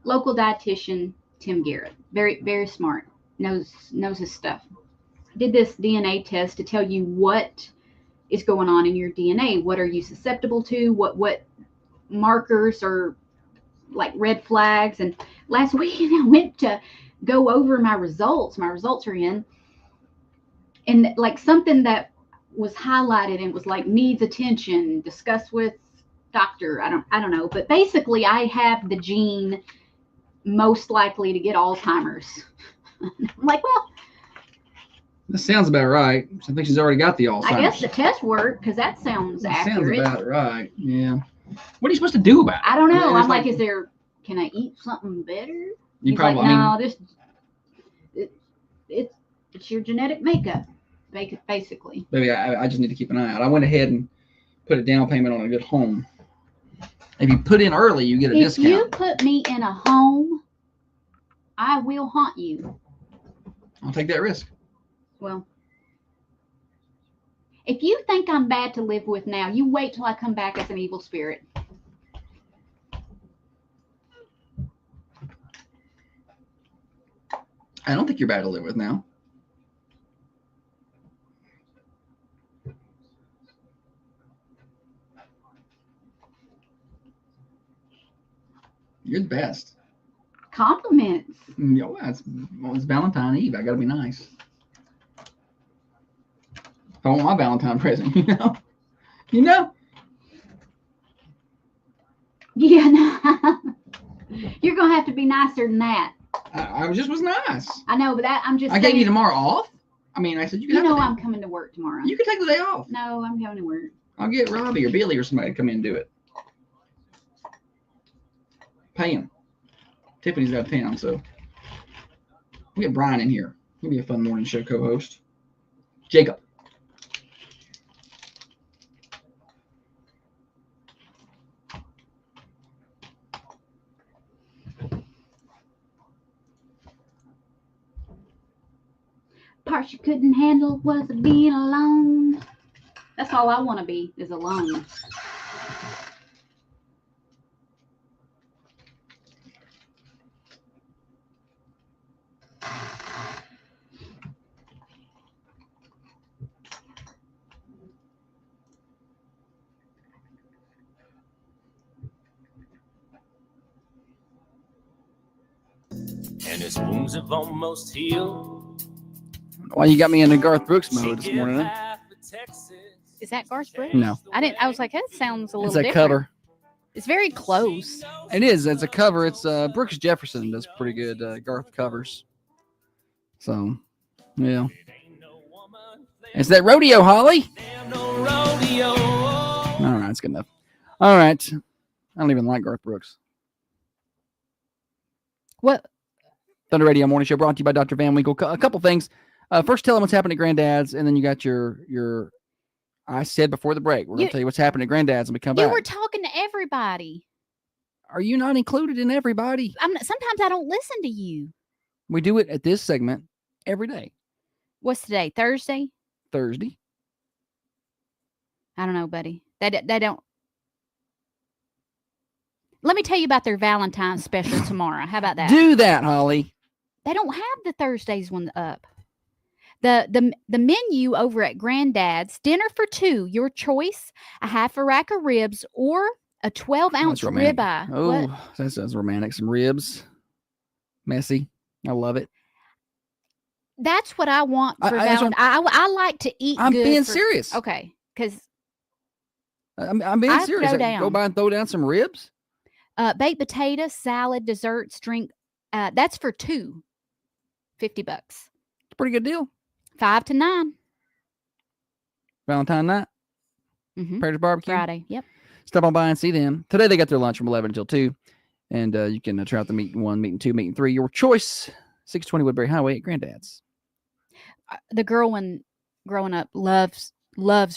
local dietitian, Tim Garrett, very, very smart, knows his stuff. Did this DNA test to tell you what is going on in your DNA. What are you susceptible to? What markers are like red flags. And last weekend I went to go over my results. My results are in, and like something that was highlighted and was like needs attention, discuss with doctor. I don't know, but basically I have the gene most likely to get Alzheimer's. I'm like, well, that sounds about right. I think she's already got the Alzheimer's. I guess the test worked because that sounds accurate. Sounds about right. Yeah. What are you supposed to do about it? I don't know. I'm like, can I eat something better? You probably. Like, no, it's your genetic makeup, basically. Baby, I just need to keep an eye out. I went ahead and put a down payment on a good home. If you put in early, you get a discount. If you put me in a home, I will haunt you. I'll take that risk. Well, if you think I'm bad to live with now, you wait till I come back as an evil spirit. I don't think you're bad to live with now. You're the best. Compliments. Yo, it's Valentine's Eve. I gotta be nice. If I want my Valentine present, you know. Yeah, no. You're gonna have to be nicer than that. I just was nice. I know, but I'm just. I gave you tomorrow off. I mean, I said you can. I'm coming to work tomorrow. You can take the day off. No, I'm going to work. I'll get Robbie or Billy or somebody to come in and do it. Pay him. Tiffany's out of town, so we'll get Brian in here. He'll be a fun morning show co-host. Jacob. Part you couldn't handle was being alone. That's all I want to be, is alone. And his wounds have almost healed. Why you got me in the Garth Brooks mode this morning? Is that Garth Brooks? No. I was like, that sounds a little It's a different. cover. It's very close. It is. It's a cover. It's Brooks Jefferson does pretty good Garth covers. So, yeah. It's that rodeo, Holly. All right, that's good enough. All right. I don't even like Garth Brooks. What? Thunder Radio Morning Show brought to you by Dr. Van Winkle. A couple things. First, tell them what's happening at Granddad's, and then you got your. I said before the break, we're going to tell you what's happening at Granddad's when we come back. You were talking to everybody. Are you not included in everybody? Sometimes I don't listen to you. We do it at this segment every day. What's today? Thursday? Thursday. I don't know, buddy. They don't. Let me tell you about their Valentine's special tomorrow. How about that? Do that, Holly. They don't have the Thursdays one up. The menu over at Granddad's, dinner for two, your choice, a half a rack of ribs or a 12-ounce ribeye. Oh, that sounds romantic. Some ribs. Messy. I love it. That's what I want for Valentine's. I like to eat I'm good. being serious. Okay, because I'm being serious. Go by and throw down some ribs. Baked potato, salad, desserts, drink. That's for two. $50. It's a pretty good deal. 5 to 9. Valentine night. Paradise Barbecue. Friday. Yep. Stop on by and see them. Today they got their lunch from 11 until 2. And you can try out the meat 1, meat 2, meat 3. Your choice. 620 Woodbury Highway at Granddad's. The girl when growing up loves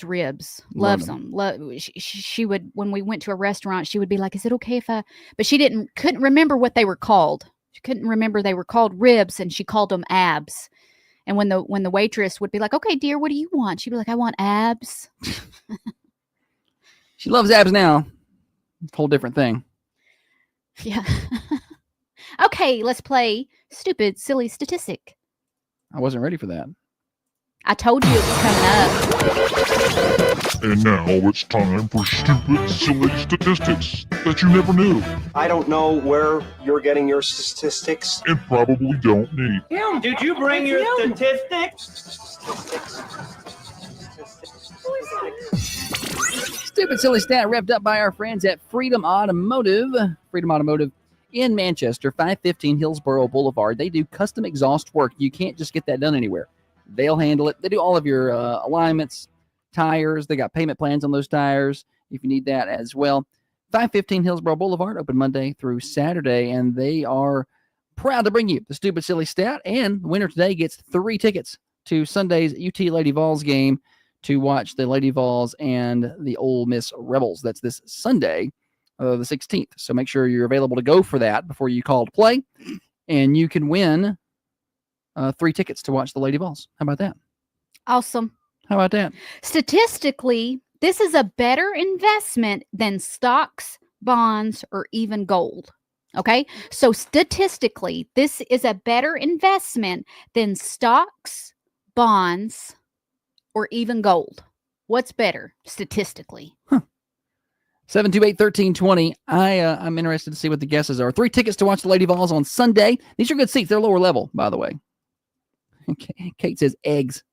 ribs. Loves them. She would, when we went to a restaurant, she would be like, is it okay if I, but she couldn't remember what they were called. She couldn't remember they were called ribs, and she called them abs. And when the waitress would be like, okay, dear, what do you want? She'd be like, I want abs. She loves abs now. It's a whole different thing. Yeah. Okay, let's play Stupid Silly Statistic. I wasn't ready for that. I told you it was coming up. And now it's time for stupid, silly statistics that you never knew I don't know where you're getting your statistics. and probably don't need. Kim, did you bring your statistics? Stupid silly stat wrapped up by our friends at Freedom Automotive. Freedom Automotive in Manchester, 515 Hillsborough Boulevard. They do custom exhaust work. You can't just get that done anywhere. They'll handle it. They do all of your alignments, tires. They got payment plans on those tires if you need that as well. 515 Hillsborough Boulevard, open Monday through Saturday, and they are proud to bring you the stupid silly stat. And the winner today gets 3 tickets to Sunday's UT Lady Vols game to watch the Lady Vols and the Ole Miss Rebels. That's this Sunday, the 16th. So make sure you're available to go for that before you call to play, and you can win 3 tickets to watch the Lady Vols. How about that? Awesome. How about that? Statistically, this is a better investment than stocks, bonds, or even gold. Okay. So statistically, this is a better investment than stocks, bonds, or even gold. What's better statistically? 728-1320. I'm interested to see what the guesses are. 3 tickets to watch the Lady Vols on Sunday. These are good seats. They're lower level, by the way. Kate says eggs.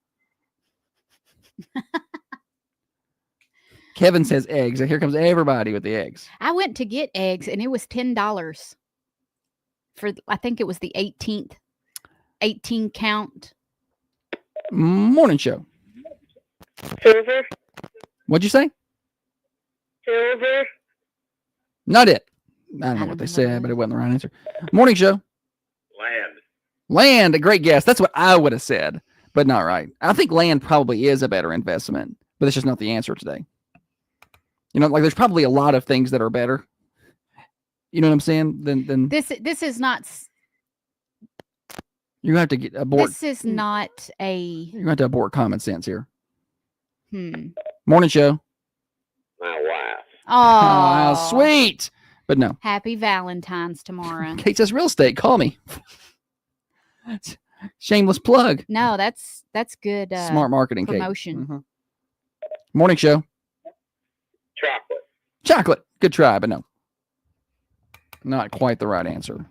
Kevin says eggs. And here comes everybody with the eggs. I went to get eggs and it was $10 for, I think it was the 18 count. Morning show. Silver. What'd you say? Silver. Not it. I don't know what they said, but it wasn't the right answer. Morning show. Land. A great guess. That's what I would have said, but not right. I think land probably is a better investment, but it's just not the answer today. You know, like there's probably a lot of things that are better. You know what I'm saying? Than This is not. You have to get abort. This is not a. You have to abort common sense here. Hmm. Morning show. My wife. Oh, Oh, sweet. But no. Happy Valentine's tomorrow. Kate says real estate. Call me. Shameless plug. No, that's good. Smart marketing. Promotion. Kate. Mm-hmm. Morning show. Chocolate. Chocolate. Good try, but no. Not quite the right answer.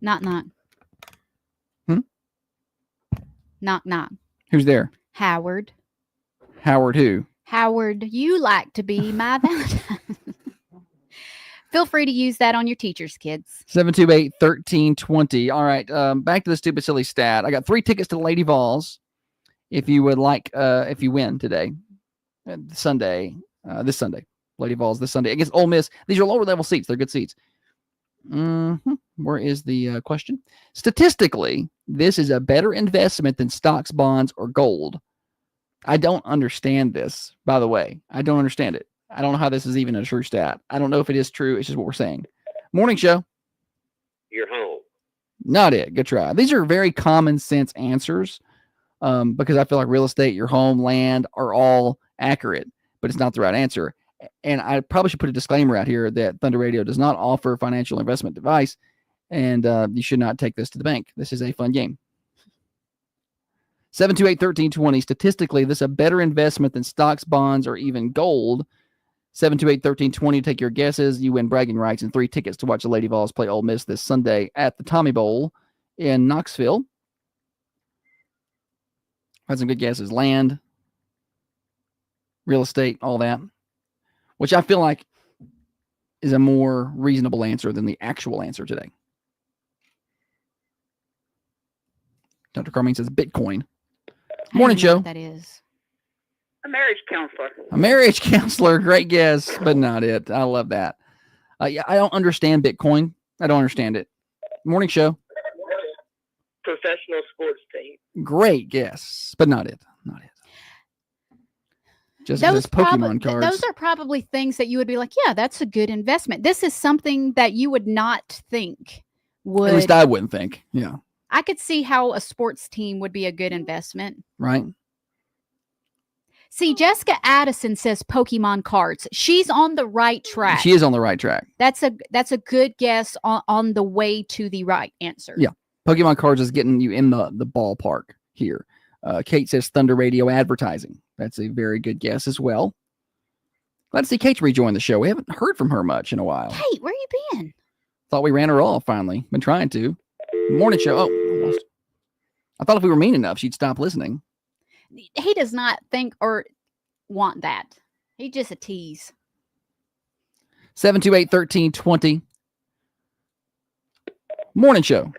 Knock. Knock. Who's there? Howard. Howard who? Howard, you like to be my Valentine. Feel free to use that on your teachers, kids. 728-1320. All right. Back to the stupid silly stat. I got 3 tickets to the Lady Vols. If you would like, if you win today, this Sunday, Lady Vols this Sunday against Ole Miss. These are lower level seats. They're good seats. Where is the question? Statistically, this is a better investment than stocks, bonds, or gold. I don't understand this, by the way. I don't understand it. I don't know how this is even a true stat. I don't know if it is true. It's just what we're saying. Morning show. Your home. Not it. Good try. These are very common sense answers because I feel like real estate, your home, land are all accurate, but it's not the right answer. And I probably should put a disclaimer out here that Thunder Radio does not offer financial investment advice, and you should not take this to the bank. This is a fun game. 728-1320. Statistically, this is a better investment than stocks, bonds, or even gold. 728-1320. Take your guesses. You win bragging rights and 3 tickets to watch the Lady Vols play Ole Miss this Sunday at the Tommy Bowl in Knoxville. Had some good guesses. Land, real estate, all that, which I feel like is a more reasonable answer than the actual answer today. Dr. Carmine says Bitcoin. Morning show. That is A marriage counselor. A marriage counselor. Great guess, but not it. I love that. Yeah, I don't understand Bitcoin. I don't understand it. Morning show. Professional sports team. Great guess, but not it. Not it. Just those Pokemon cards. Those are probably things that you would be like, yeah, that's a good investment. This is something that you would not think would. At least I wouldn't think. Yeah. I could see how a sports team would be a good investment. Right. See, Jessica Addison says Pokemon cards. She's on the right track. She is on the right track. That's a good guess on the way to the right answer. Yeah. Pokemon cards is getting you in the ballpark here. Kate says Thunder Radio advertising. That's a very good guess as well. Glad to see Kate rejoin the show. We haven't heard from her much in a while. Kate, where you been? Thought we ran her off finally. Been trying to. Morning show. Oh, almost. I thought if we were mean enough, she'd stop listening. He does not think or want that. He's just a tease. 728-1320. Morning show.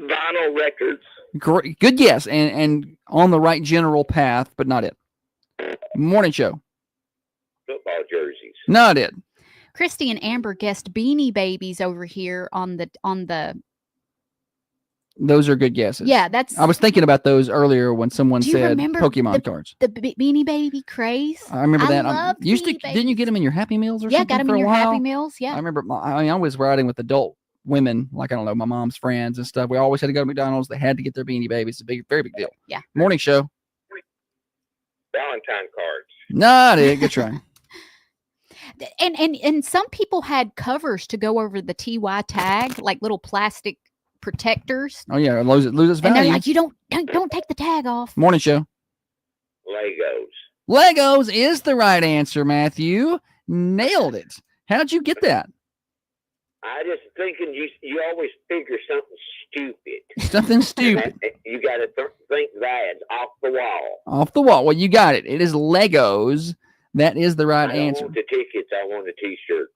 Vinyl records. Great, good guess, and on the right general path, but not it. Morning show. Football jerseys. Not it. Christy and Amber guessed Beanie Babies over here on the. Those are good guesses. Yeah, that's. I was thinking about those earlier when someone Do you said remember Pokemon cards. The Beanie Baby craze. I remember that. Love Used to, Beanie didn't you get them in your Happy Meals or Yeah, something got them for in a your while? Happy Meals. Yeah. I remember. I was riding with adult women, like I don't know, my mom's friends and stuff. We always had to go to McDonald's. They had to get their Beanie Babies. It's a big, very big deal. Yeah. Morning show. Valentine cards. Not it. Good try. And some people had covers to go over the TY tag, like little plastic protectors. Oh yeah, lose its And value. they're like, you don't take the tag off. Morning show. Legos. Legos is the right answer, Matthew. Nailed it. How'd you get that? I just thinking you always figure something stupid. Something stupid. You got to think that's off the wall. Off the wall. Well, you got it. It is Legos. That is the right I don't answer. want the tickets. I want a T-shirt.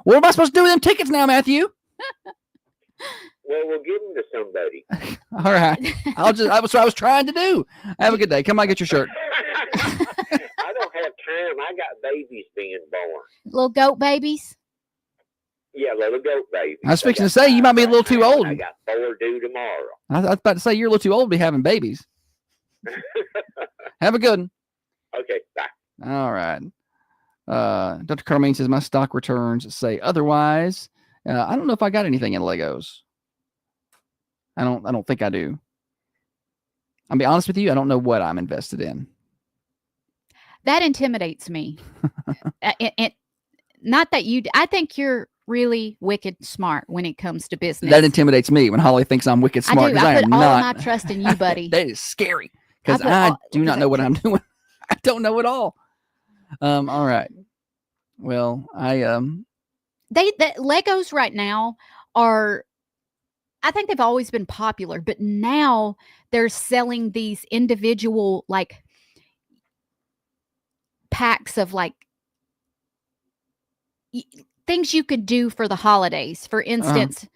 What am I supposed to do with them tickets now, Matthew? Well, we'll give them to somebody. All right. That's what I was trying to do. Have a good day. Come on, get your shirt. I don't have time. I got babies being born. Little goat babies. Yeah, little goat babies. I was fixing to say you might be a little too old. I got 4 due tomorrow. I was about to say you're a little too old to be having babies. Have a good one. Okay, bye. All right. Dr. Carmine says my stock returns say otherwise. I don't know if I got anything in Legos. I don't think I do. I'll be honest with you. I don't know what I'm invested in. That intimidates me. Not that you. I think you're really wicked smart when it comes to business. That intimidates me when Holly thinks I'm wicked smart. I do. I am put all not. of my trust in you, buddy. That is scary because I do not know what I'm doing. I don't know at all. All right. Well, The Legos right now are, I think they've always been popular, but now they're selling these individual like packs of like things you could do for the holidays. For instance,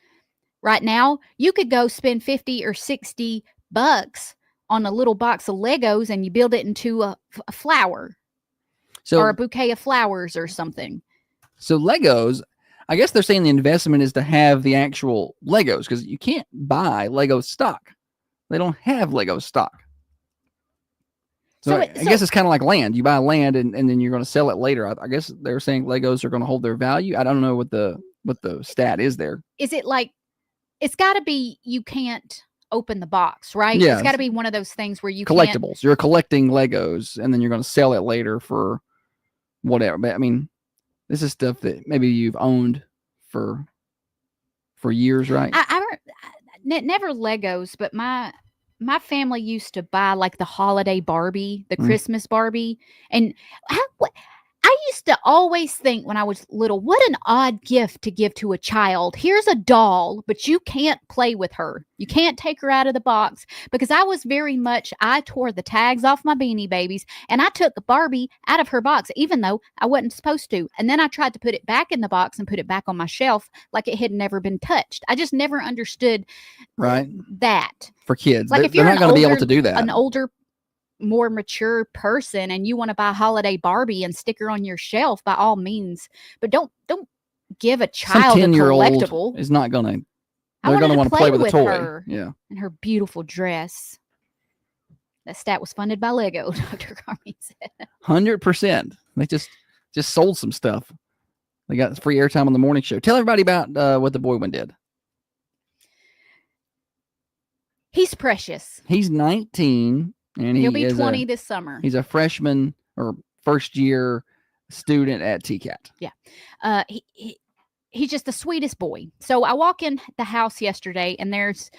right now you could go spend 50 or 60 bucks on a little box of Legos and you build it into a flower or a bouquet of flowers or something. So Legos, I guess they're saying the investment is to have the actual Legos because you can't buy Lego stock. They don't have Lego stock. So I guess it's kind of like land. You buy land and then you're going to sell it later. I guess they're saying Legos are going to hold their value. I don't know what the stat is there. Is it like, it's got to be, you can't open the box, right? Yeah. It's got to be one of those things where you collectibles. can't. You're collecting Legos and then you're going to sell it later for whatever. But I mean, this is stuff that maybe you've owned for years, right? Never Legos, but my family used to buy like the holiday Barbie, the Christmas Barbie. And I used to always think when I was little, what an odd gift to give to a child. Here's a doll, but you can't play with her. You can't take her out of the box because I tore the tags off my Beanie Babies and I took Barbie out of her box, even though I wasn't supposed to. And then I tried to put it back in the box and put it back on my shelf like it had never been touched. I just never understood that. For kids. Like if they're you're not going to be able to do that. An older, more mature person and you want to buy holiday Barbie and stick her on your shelf, by all means, but don't give a child a collectible. Is not going to. They're going to want to play with a toy. Her and her beautiful dress. That stat was funded by Lego. Dr. Carmine said 100%. They just sold some stuff. They got free airtime on the morning show. Tell everybody about what the boy one did. He's precious. He's 19. And he'll be 20 this summer. He's a freshman or first year student at TCAT. Yeah. He's just the sweetest boy. So I walk in the house yesterday and there's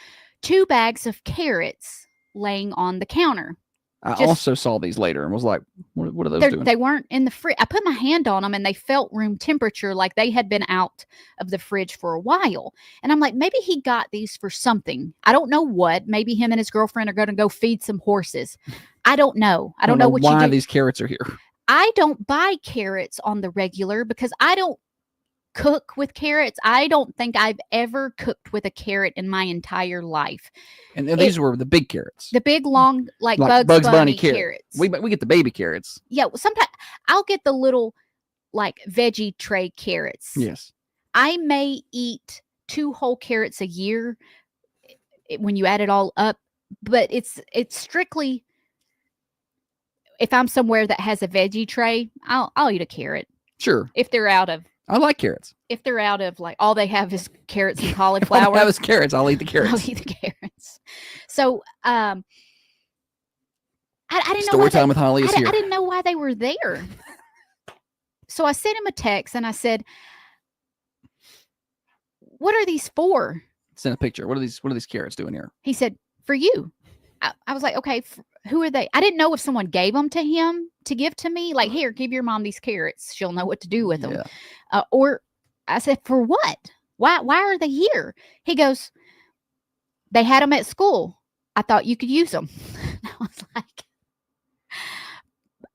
2 bags of carrots laying on the counter. I also saw these later and was like, what are those doing? They weren't in the fridge. I put my hand on them and they felt room temperature, like they had been out of the fridge for a while. And I'm like, maybe he got these for something. I don't know what. Maybe him and his girlfriend are going to go feed some horses. I don't know. I don't know what why you do. These carrots are here. I don't buy carrots on the regular because I don't cook with carrots. I don't think I've ever cooked with a carrot in my entire life. And these were the big carrots. The big, long, like Bugs Bunny carrots. We get the baby carrots. Yeah, well, sometimes I'll get the little, like, veggie tray carrots. Yes. I may eat 2 whole carrots a year when you add it all up, but it's strictly if I'm somewhere that has a veggie tray, I'll eat a carrot. Sure. If they're out of I like carrots. If they're out of, like, all they have is carrots and cauliflower. If all they have is carrots, I'll eat the carrots. I'll eat the carrots. So, I didn't know. Story time with Holly is here. I didn't know why they were there. So I sent him a text and I said, "What are these for?" Send a picture. What are these carrots doing here? He said, "For you." I was like, "Okay, who are they?" I didn't know if someone gave them to him to give to me. Like, here, give your mom these carrots. She'll know what to do with them. Yeah. Or I said, "For what? Why are they here?" He goes, "They had them at school. I thought you could use them." I was like,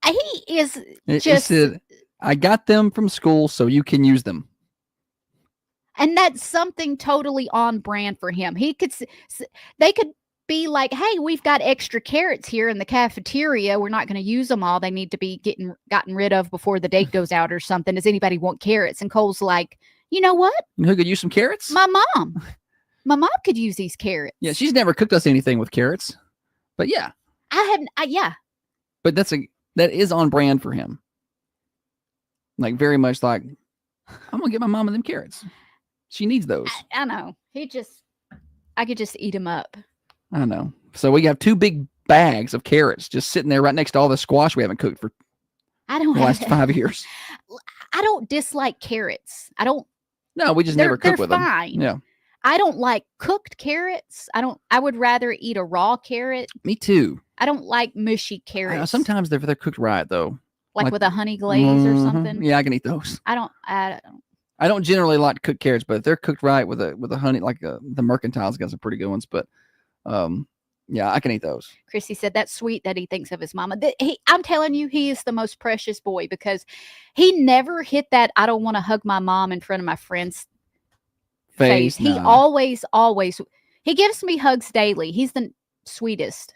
he is just. He said, "I got them from school so you can use them." And that's something totally on brand for him. They could be like, "Hey, we've got extra carrots here in the cafeteria. We're not going to use them all. They need to be gotten rid of before the date goes out or something. Does anybody want carrots?" And Cole's like, "You know what? Who could use some carrots? My mom. My mom could use these carrots." Yeah, she's never cooked us anything with carrots, but yeah, yeah. But that is on brand for him. Like, very much like, I'm gonna get my mama them carrots. She needs those. I know. I could just eat them up. I know. So we have 2 big bags of carrots just sitting there right next to all the squash we haven't cooked for the last 5 years. I don't dislike carrots. No, we just never cook with them. They're fine. Yeah. I don't like cooked carrots. I would rather eat a raw carrot. Me too. I don't like mushy carrots. Sometimes they're cooked right though. Like with a honey glaze or something. Yeah, I can eat those. I don't generally like cooked carrots, but if they're cooked right with a honey, like the Mercantile's got some pretty good ones, but yeah, I can eat those. Chrissy said that's sweet that he thinks of his mama. I'm telling you, he is the most precious boy because he never hit that "I don't want to hug my mom in front of my friends" face. He always, he gives me hugs daily. He's the sweetest.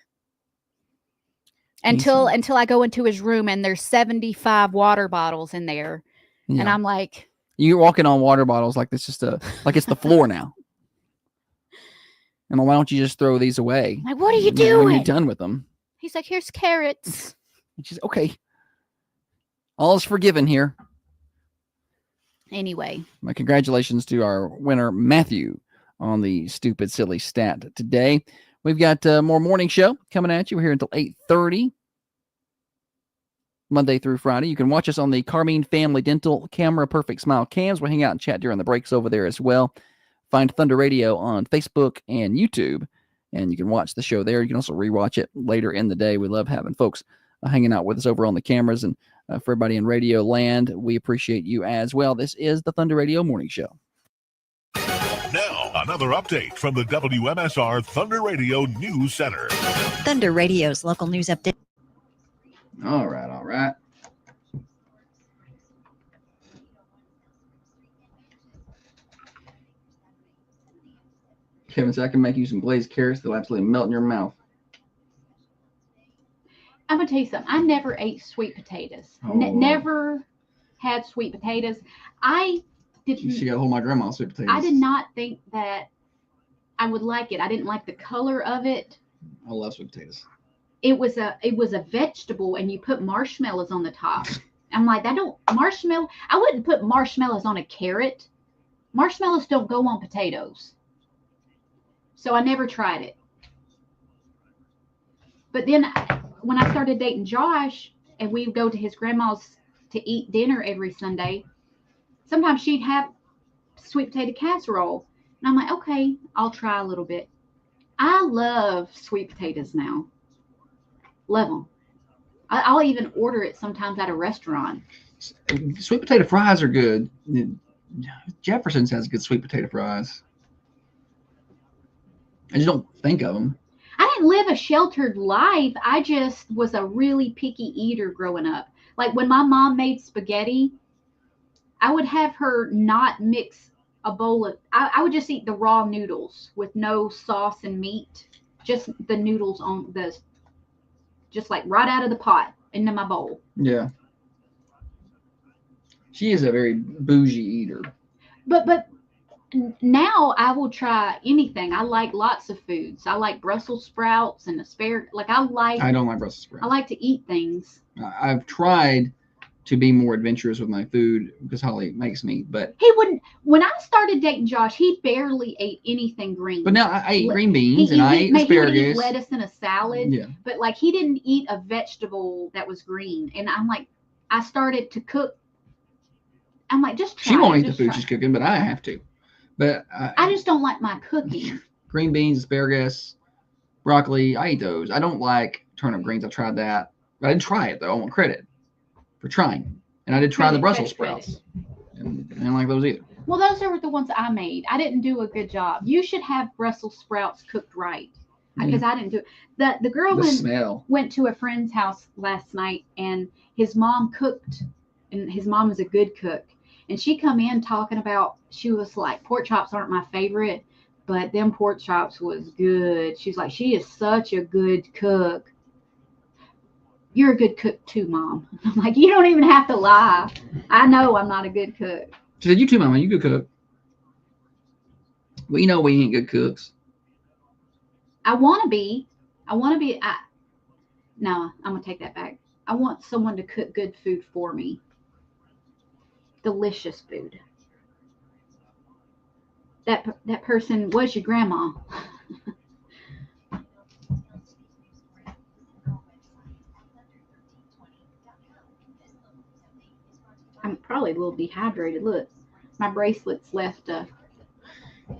Until I go into his room and there's 75 water bottles in there. Yeah. And I'm like, you're walking on water bottles like this, like it's the floor now. And why don't you just throw these away? Like, what are you doing? When you're done with them. He's like, "Here's carrots." And she's okay. All is forgiven here. Anyway. My congratulations to our winner, Matthew, on the stupid, silly stat today. We've got more morning show coming at you. We're here until 8:30. Monday through Friday. You can watch us on the Carmine Family Dental Camera Perfect Smile cams. We'll hang out and chat during the breaks over there as well. Find Thunder Radio on Facebook and YouTube, and you can watch the show there. You can also rewatch it later in the day. We love having folks hanging out with us over on the cameras, and for everybody in radio land, we appreciate you as well. This is the Thunder Radio Morning Show. Now, another update from the WMSR Thunder Radio News Center. Thunder Radio's local news update. All right. Kevin said, "I can make you some glazed carrots that'll absolutely melt in your mouth." I'm going to tell you something. I never ate sweet potatoes. Never had sweet potatoes. I didn't. She got hold of my grandma's sweet potatoes. I did not think that I would like it. I didn't like the color of it. I love sweet potatoes. It was a vegetable, and you put marshmallows on the top. I'm like, I wouldn't put marshmallows on a carrot. Marshmallows don't go on potatoes. So I never tried it. But then when I started dating Josh and we would go to his grandma's to eat dinner every Sunday, sometimes she'd have sweet potato casserole. And I'm like, okay, I'll try a little bit. I love sweet potatoes now. Love them. I'll even order it sometimes at a restaurant. Sweet potato fries are good. Jefferson's has good sweet potato fries. I just don't think of them. I didn't live a sheltered life. I just was a really picky eater growing up. Like when my mom made spaghetti, I would have her not mix a bowl of, I would just eat the raw noodles with no sauce and meat. Just the noodles on the, just like right out of the pot into my bowl. Yeah. She is a very bougie eater. But now I will try anything. I like lots of foods. I like Brussels sprouts and asparagus. Like I don't like Brussels sprouts. I like to eat things. I've tried to be more adventurous with my food because Holly makes me, but he wouldn't. When I started dating Josh, he barely ate anything green. But now I eat green beans and I eat asparagus. He would eat lettuce in a salad. Yeah. But like he didn't eat a vegetable that was green. And I'm like, I started to cook. I'm like, just try. She won't eat the food she's cooking, but I have to. But I just don't like my cooking. Green beans, asparagus, broccoli, I eat those. I don't like turnip greens. I tried that. But I did try it, though. I want credit for trying. And I did try the Brussels sprouts. And I don't like those either. Well, those are the ones I made. I didn't do a good job. You should have Brussels sprouts cooked right. Because I didn't do it. The girl went to a friend's house last night, and his mom cooked. And his mom is a good cook. And she come in talking about, she was like, pork chops aren't my favorite, but them pork chops was good. She's like, she is such a good cook. You're a good cook too, Mom. I'm like, you don't even have to lie. I know I'm not a good cook. She said, you too, Mama, you good cook. We know we ain't good cooks. I want to be. No, I'm going to take that back. I want someone to cook good food for me. Delicious food. That person was your grandma. I'm probably a little dehydrated. Look, my bracelet's left.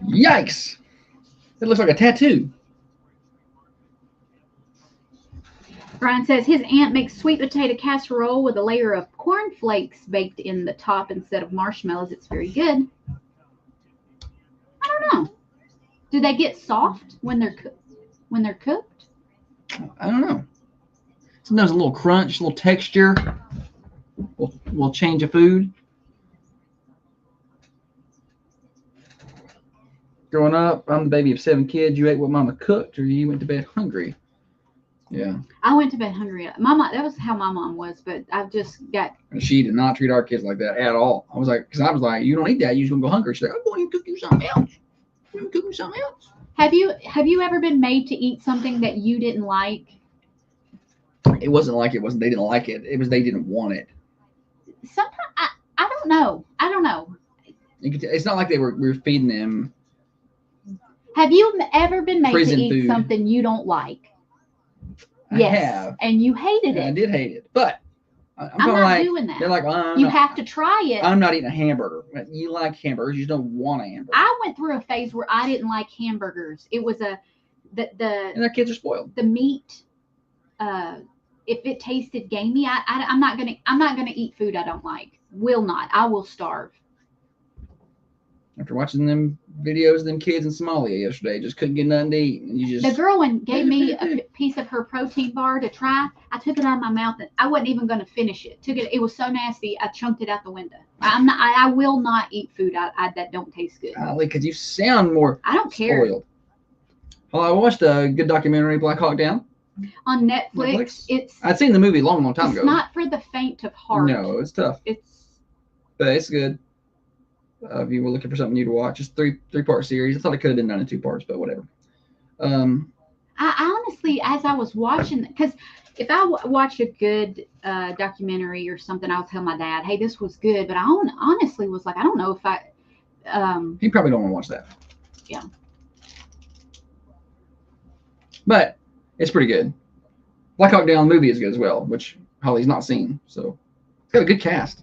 Yikes! It looks like a tattoo. Brian says his aunt makes sweet potato casserole with a layer of cornflakes baked in the top instead of marshmallows. It's very good. I don't know. Do they get soft when they're cooked? I don't know. Sometimes a little crunch, a little texture will change a food. Growing up, I'm the baby of 7 kids. You ate what Mama cooked, or you went to bed hungry. Yeah. I went to bed hungry. Mama, that was how my mom was, but I've just got. She did not treat our kids like that at all. I was like, you don't eat that. You're just gonna go hungry. She's like, I'm going to cook you something else. I'm going to cook you something else. Have you ever been made to eat something that you didn't like? It wasn't like it wasn't. They didn't like it. It was they didn't want it. Sometimes I don't know. I don't know. It's not like we were feeding them. Have you ever been made to eat food. something you don't like? I have. And you hated it. I did hate it, but I'm not doing that. They're like, well, you have to try it. I'm not eating a hamburger. You like hamburgers, you just don't want a hamburger. I went through a phase where I didn't like hamburgers. It was and our kids are spoiled. The meat, if it tasted gamey, I'm not gonna eat food I don't like. Will not. I will starve. After watching them videos of them kids in Somalia yesterday, just couldn't get nothing to eat. And the girl gave me a piece of her protein bar to try. I took it out of my mouth and I wasn't even going to finish it. It was so nasty. I chunked it out the window. I will not eat food that don't taste good. Because you sound more. I don't care. Spoiled. Well, I watched a good documentary, Black Hawk Down. On Netflix. I'd seen the movie a long time ago. It's not for the faint of heart. No, it's tough. But it's good. If you were looking for something new to watch, it's three-part series. I thought it could have been done in 2 parts, but whatever. I honestly, as I was watching, because if I watch a good documentary or something, I'll tell my dad, "Hey, this was good." But I honestly was like, I don't know if I. He probably don't want to watch that. Yeah. But it's pretty good. Black Hawk Down movie is good as well, which Holly's not seen, so it's got a good cast.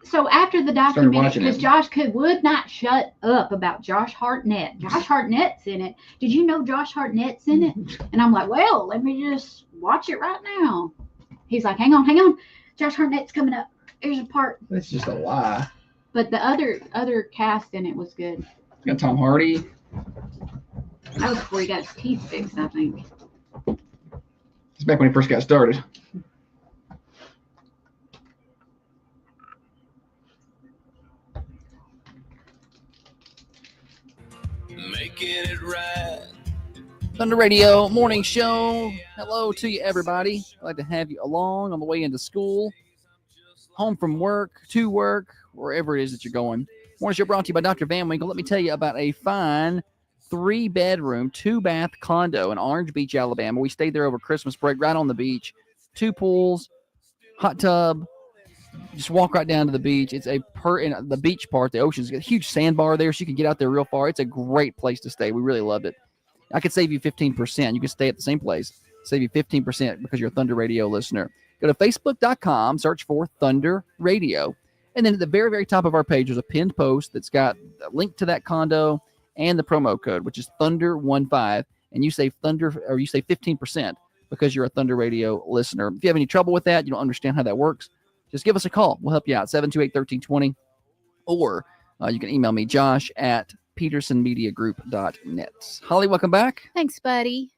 So after the Started documentary, watching because it. Josh would not shut up about Josh Hartnett. Josh Hartnett's in it. Did you know Josh Hartnett's in it? And I'm like, well, let me just watch it right now. He's like, hang on. Josh Hartnett's coming up. There's a part. That's just a lie. But the other cast in it was good. Got Tom Hardy. That was before he got his teeth fixed, I think. It's back when he first got started. Making it right. Thunder Radio Morning Show. Hello to you, everybody. I'd like to have you along on the way into school, home from work, to work, wherever it is that you're going. Morning Show brought to you by Dr. Van Winkle. Let me tell you about a fine 3-bedroom, 2-bath condo in Orange Beach, Alabama. We stayed there over Christmas break, right on the beach. 2 pools, hot tub. Just walk right down to the beach. It's in the beach part, the ocean's got a huge sandbar there, so you can get out there real far. It's a great place to stay. We really loved it. I could save you 15%. You can stay at the same place. Save you 15% because you're a Thunder Radio listener. Go to Facebook.com, search for Thunder Radio. And then at the very, very top of our page, there's a pinned post that's got a link to that condo and the promo code, which is Thunder15. And you save 15% because you're a Thunder Radio listener. If you have any trouble with that, you don't understand how that works, just give us a call. We'll help you out, 728-1320. Or you can email me, Josh at petersonmediagroup.net. Holly, welcome back. Thanks, buddy.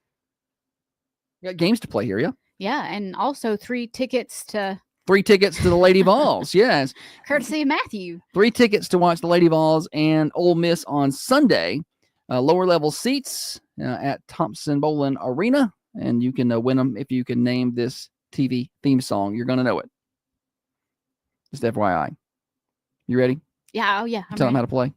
You got games to play here, yeah? Yeah, and also 3 tickets to... 3 tickets to the Lady Vols, yes. Courtesy of Matthew. 3 tickets to watch the Lady Vols and Ole Miss on Sunday. Lower level seats at Thompson Bowling Arena. And you can win them if you can name this TV theme song. You're going to know it. Just FYI. You ready? Yeah, oh yeah. Tell them how to play.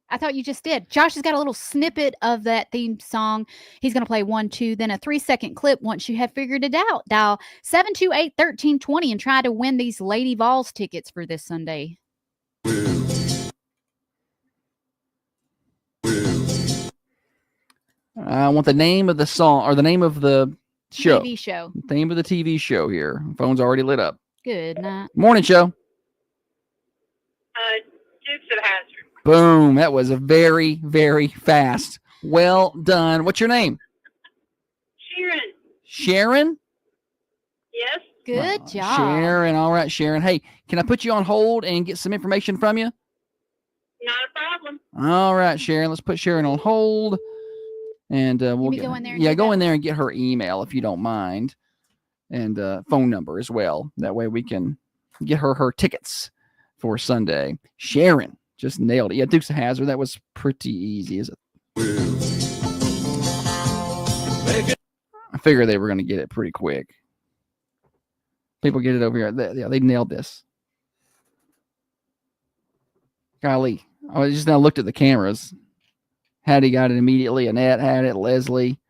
I thought you just did. Josh has got a little snippet of that theme song. He's going to play 1, 2, then a 3-second clip once you have figured it out. Dial 728-1320 and try to win these Lady Vols tickets for this Sunday. I want the name of the song or the name of the show. TV show. The name of the TV show here. Phone's already lit up. Good night. Morning show. Dukes of Hazzard. Boom. That was a very, very fast. Well done. What's your name? Sharon. Sharon? Yes. Good job. Sharon. All right, Sharon. Hey, can I put you on hold and get some information from you? Not a problem. All right, Sharon. Let's put Sharon on hold. And we'll go in there and go in there and get her email if you don't mind. And phone number as well. That way we can get her tickets for Sunday. Sharon just nailed it. Yeah, Dukes of Hazzard. That was pretty easy, is it? I figured they were going to get it pretty quick. People get it over here. They nailed this. Golly. I just now looked at the cameras. Hattie got it immediately. Annette had it. Leslie.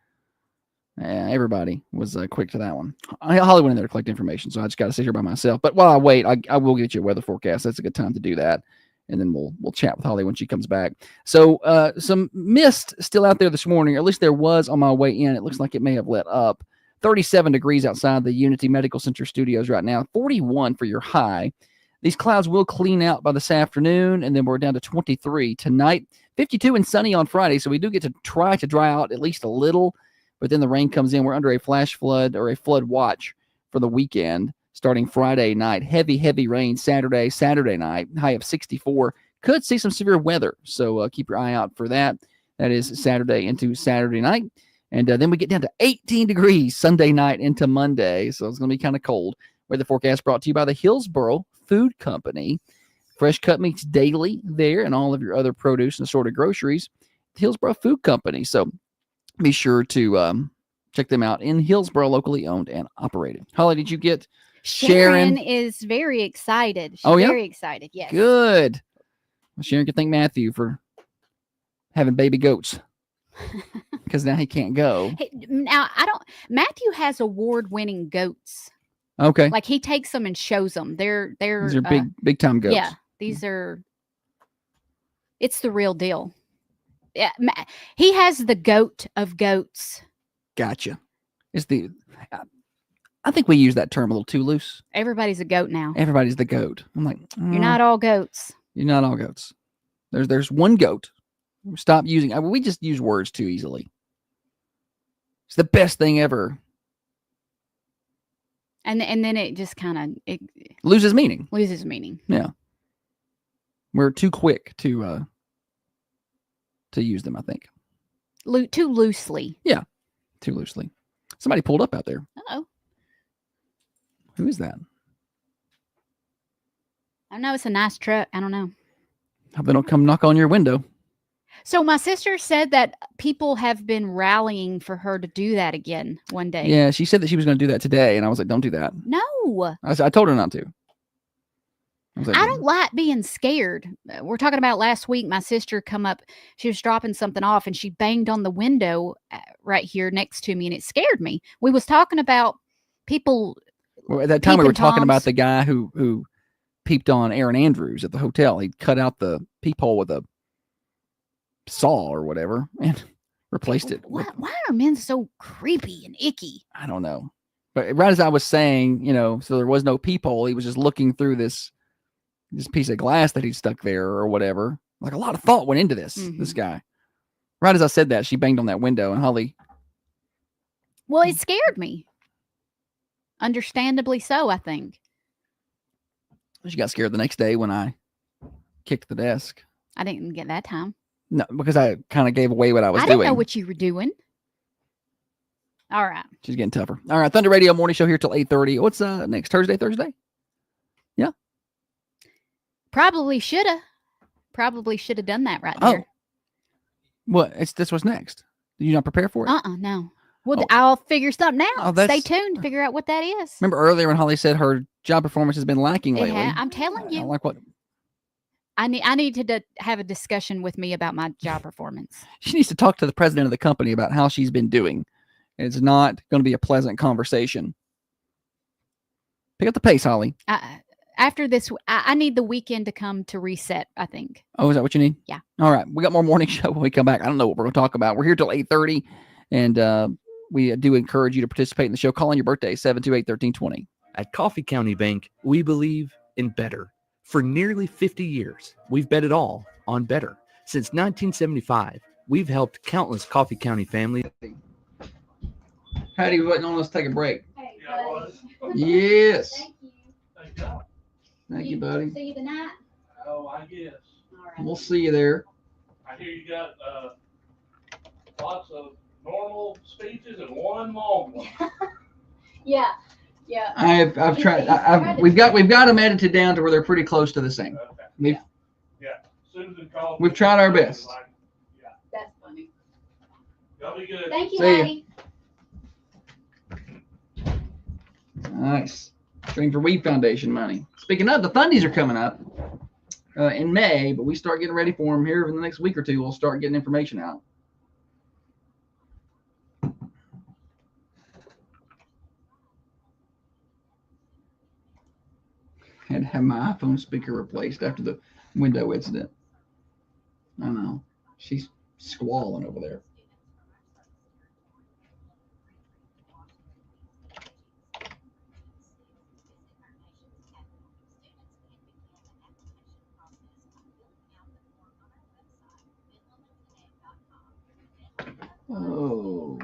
Yeah, everybody was quick to that one. Holly went in there to collect information, so I just got to sit here by myself. But while I wait, I will get you a weather forecast. That's a good time to do that. And then we'll chat with Holly when she comes back. So some mist still out there this morning, or at least there was on my way in. It looks like it may have let up. 37 degrees outside the Unity Medical Center studios right now. 41 for your high. These clouds will clean out by this afternoon, and then we're down to 23 tonight. 52 and sunny on Friday, so we do get to try to dry out at least a little, but then the rain comes in. We're under a flash flood or a flood watch for the weekend starting Friday night. Heavy, heavy rain Saturday night, high of 64. Could see some severe weather, so keep your eye out for that. That is Saturday into Saturday night. And then we get down to 18 degrees Sunday night into Monday, so it's going to be kind of cold. Weather forecast brought to you by the Hillsboro Food Company. Fresh cut meats daily there and all of your other produce and assorted groceries. The Hillsboro Food Company. So be sure to check them out in Hillsboro, locally owned and operated. Holly, did you get Sharon? Sharon is very excited. She's very excited, yes. Good. Well, Sharon can thank Matthew for having baby goats. Because now he can't go. Hey, now, Matthew has award-winning goats. Okay. Like he takes them and shows them. These are big time goats. Yeah, these are. It's the real deal. Yeah, he has the goat of goats. Gotcha. I think we use that term a little too loose. Everybody's a goat now. Everybody's the goat. I'm like, You're not all goats. You're not all goats. There's one goat. Stop using. We just use words too easily. It's the best thing ever. And then it just kind of loses meaning. Loses meaning. Yeah. We're too quick to use them, I think. Too loosely. Yeah. Too loosely. Somebody pulled up out there. Uh-oh. Who is that? I know it's a nice truck. I don't know. Hope they don't come knock on your window. So my sister said that people have been rallying for her to do that again one day. Yeah, she said that she was going to do that today, and I was like, "Don't do that." No. I told her not to. I don't like being scared. We're talking about last week. My sister come up. She was dropping something off, and she banged on the window right here next to me, and it scared me. We was talking about people. Well, at that time, we were talking about the guy who peeped on Aaron Andrews at the hotel. He cut out the peephole with a saw or whatever and replaced it. Why are men so creepy and icky? I don't know. But right as I was saying, so there was no peephole. He was just looking through this piece of glass that he stuck there or whatever. Like a lot of thought went into this, this guy. Right as I said that, she banged on that window, and Holly. Well, it scared me. Understandably so, I think. She got scared the next day when I kicked the desk. I didn't get that time. No, because I kind of gave away what I was doing. I didn't know what you were doing. All right. She's getting tougher. All right. Thunder Radio Morning Show here till 8:30. What's next? Thursday? Yeah. Probably should have done that right there. What? This was next. Did you not prepare for it? No. Well, I'll figure something out. Oh, stay tuned to figure out what that is. Remember earlier when Holly said her job performance has been lacking lately? I'm telling you. I don't like what. I need to have a discussion with me about my job performance. She needs to talk to the president of the company about how she's been doing. It's not going to be a pleasant conversation. Pick up the pace, Holly. After this, I need the weekend to come to reset, I think. Oh, is that what you need? Yeah. All right. We got more morning show when we come back. I don't know what we're going to talk about. We're here till 8:30, and we do encourage you to participate in the show. Call on your birthday, 728-1320. At Coffee County Bank, we believe in better. For nearly 50 years, we've bet it all on better. Since 1975, we've helped countless Coffee County families. Patty was waiting on us to take a break. Hey, buddy. Yes. Thank you. Thank you, buddy. See you tonight. Oh, I guess. All right. We'll see you there. I hear you got lots of normal speeches and one long one. Yeah. I've tried. We've got them edited down to where they're pretty close to the same. Okay. Susan called. We've tried our best. That's funny. Y'all be good. Thank you, See Hattie. Nice. Dream for Weed Foundation money. Speaking of, the Fundies are coming up in May, but we start getting ready for them here in the next week or two. We'll start getting information out. Had to have my iPhone speaker replaced after the window incident. I know. She's squalling over there. Oh.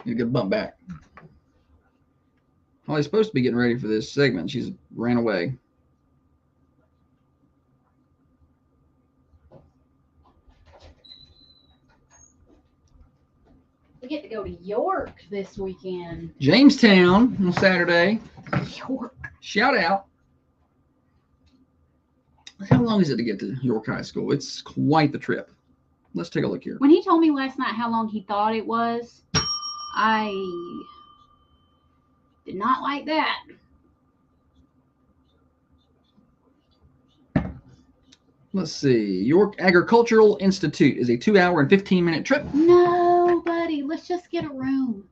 You get a bump back. Holly's supposed to be getting ready for this segment. She's ran away. We get to go to York this weekend. Jamestown on Saturday. York. Shout out. How long is it to get to York High School? It's quite the trip. Let's take a look here. When he told me last night how long he thought it was, I did not like that. Let's see. York Agricultural Institute is a 2-hour and 15-minute trip. No, buddy. Let's just get a room.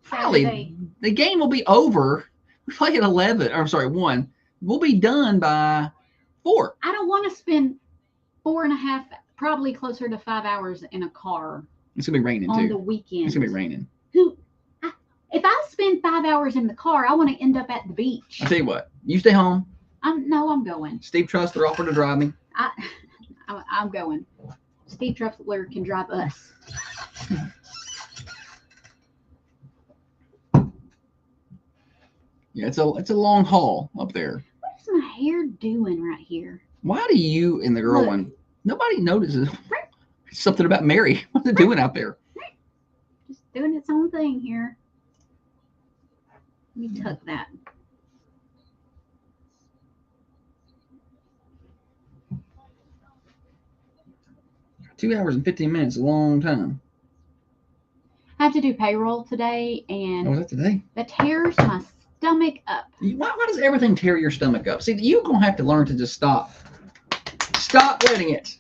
Holly, the game will be over We're like at 11. Or I'm sorry, 1. We'll be done by 4. I don't want to spend 4.5, probably closer to 5 hours in a car. It's gonna be raining on too. the weekend. It's gonna be raining. If I spend 5 hours in the car, I want to end up at the beach. I'll tell you what. You stay home. I'm going. Steve Trustler offered to drive me. I'm going. Steve Trustler can drive us. Yeah, it's a long haul up there. What is my hair doing right here? Why do you and the girl one? Nobody notices. Something about Mary. What's it doing out there? Just doing its own thing here. Let me tuck that. Two hours and 15 minutes, a long time. I have to do payroll today, and was that today? That tears my stomach up. Why does everything tear your stomach up? See, you're gonna have to learn to just stop. Stop letting it.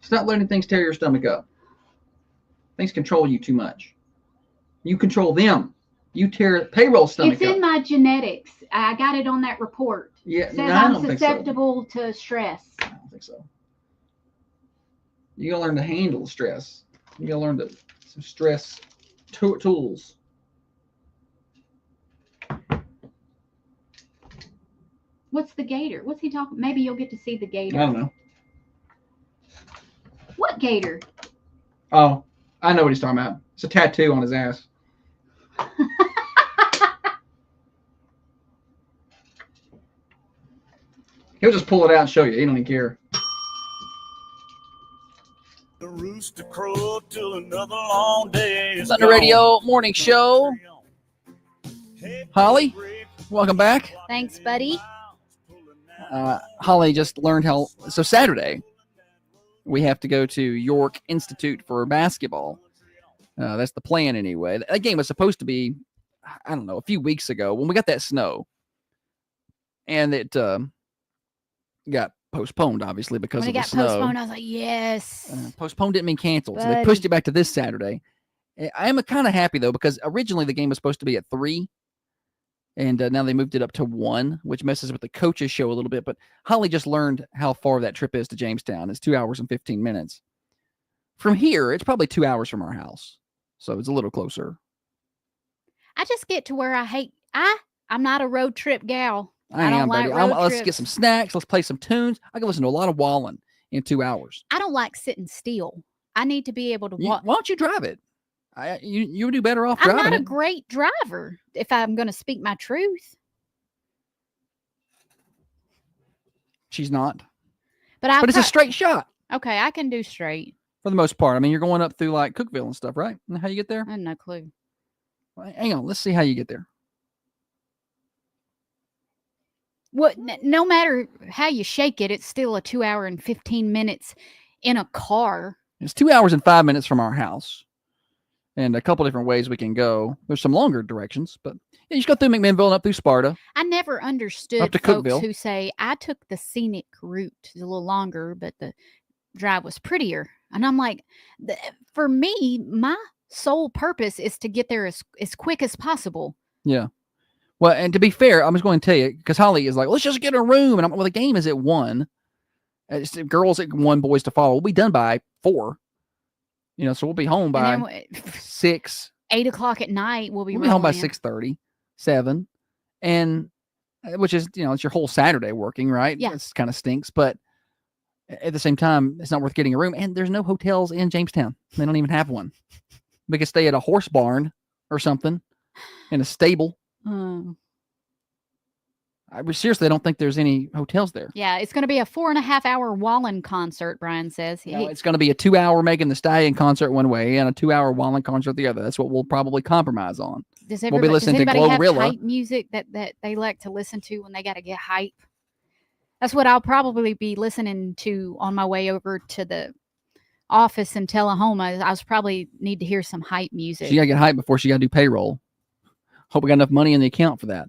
Stop letting things tear your stomach up. Things control you too much. You control them. You tear payroll stomach up. It's in my genetics. I got it on that report. Yeah, It says no, I I'm don't think susceptible to stress. I don't think so. You gotta learn to handle stress. You gotta learn some stress tools. What's the gator? What's he talking? Maybe you'll get to see the gator. I don't know. What gator? Oh, I know what he's talking about. It's a tattoo on his ass. He'll just pull it out and show you. He don't even care. The rooster crowed till another long day is Thunder Radio Morning Show. Holly, welcome back. Thanks, buddy. Holly just learned so Saturday, we have to go to York Institute for basketball. That's the plan anyway. That game was supposed to be, I don't know, a few weeks ago when we got that snow. And it got postponed, obviously, because when of the snow. When it got postponed, I was like, yes. Postponed didn't mean canceled. So they pushed it back to this Saturday. I am kind of happy, though, because originally the game was supposed to be at 3. And now they moved it up to 1, which messes with the coaches show a little bit. But Holly just learned how far that trip is to Jamestown. It's 2 hours and 15 minutes. From here, it's probably 2 hours from our house. So it's a little closer. I just get to where I'm not a road trip gal. I don't am, like buddy. road Let's trips. get some snacks. Let's play some tunes. I can listen to a lot of Wallen in 2 hours. I don't like sitting still. I need to be able to walk. Why don't you drive it? You would do better off driving it. I'm not a great driver, if I'm going to speak my truth. She's not. But it's a straight shot. Okay, I can do straight. For the most part. I mean, you're going up through like Cookville and stuff, right? And how you get there? I have no clue. Well, hang on. Let's see how you get there. No matter how you shake it, it's still a 2 hour and 15 minutes in a car. It's 2 hours and 5 minutes from our house. And a couple different ways we can go. There's some longer directions, but you just go through McMinnville and up through Sparta. I never understood up to folks Cookville. Who say, I took the scenic route. It's a little longer, but the drive was prettier. And I'm like, for me, my sole purpose is to get there as quick as possible. Yeah. Well, and to be fair, I'm just going to tell you, because Holly is like, let's just get a room. And the game is at 1. It's girls at 1, boys to follow. We'll be done by 4. So we'll be home by 6. 8 o'clock at night. We'll be home by 6:30, 7. And which is, it's your whole Saturday working, right? Yeah. It kind of stinks. But at the same time, it's not worth getting a room. And there's no hotels in Jamestown. They don't even have one. We could stay at a horse barn or something in a stable. I seriously don't think there's any hotels there. Yeah, it's going to be a 4.5 hour Wallen concert, Brian says. It's going to be a 2 hour Megan Thee Stallion concert one way and a 2 hour Wallen concert the other. That's what we'll probably compromise on. We'll be listening to Glorilla. Have hype music that they like to listen to when they got to get hype? That's what I'll probably be listening to on my way over to the office in Tullahoma. I was probably need to hear some hype music. She got to get hype before she got to do payroll. Hope we got enough money in the account for that.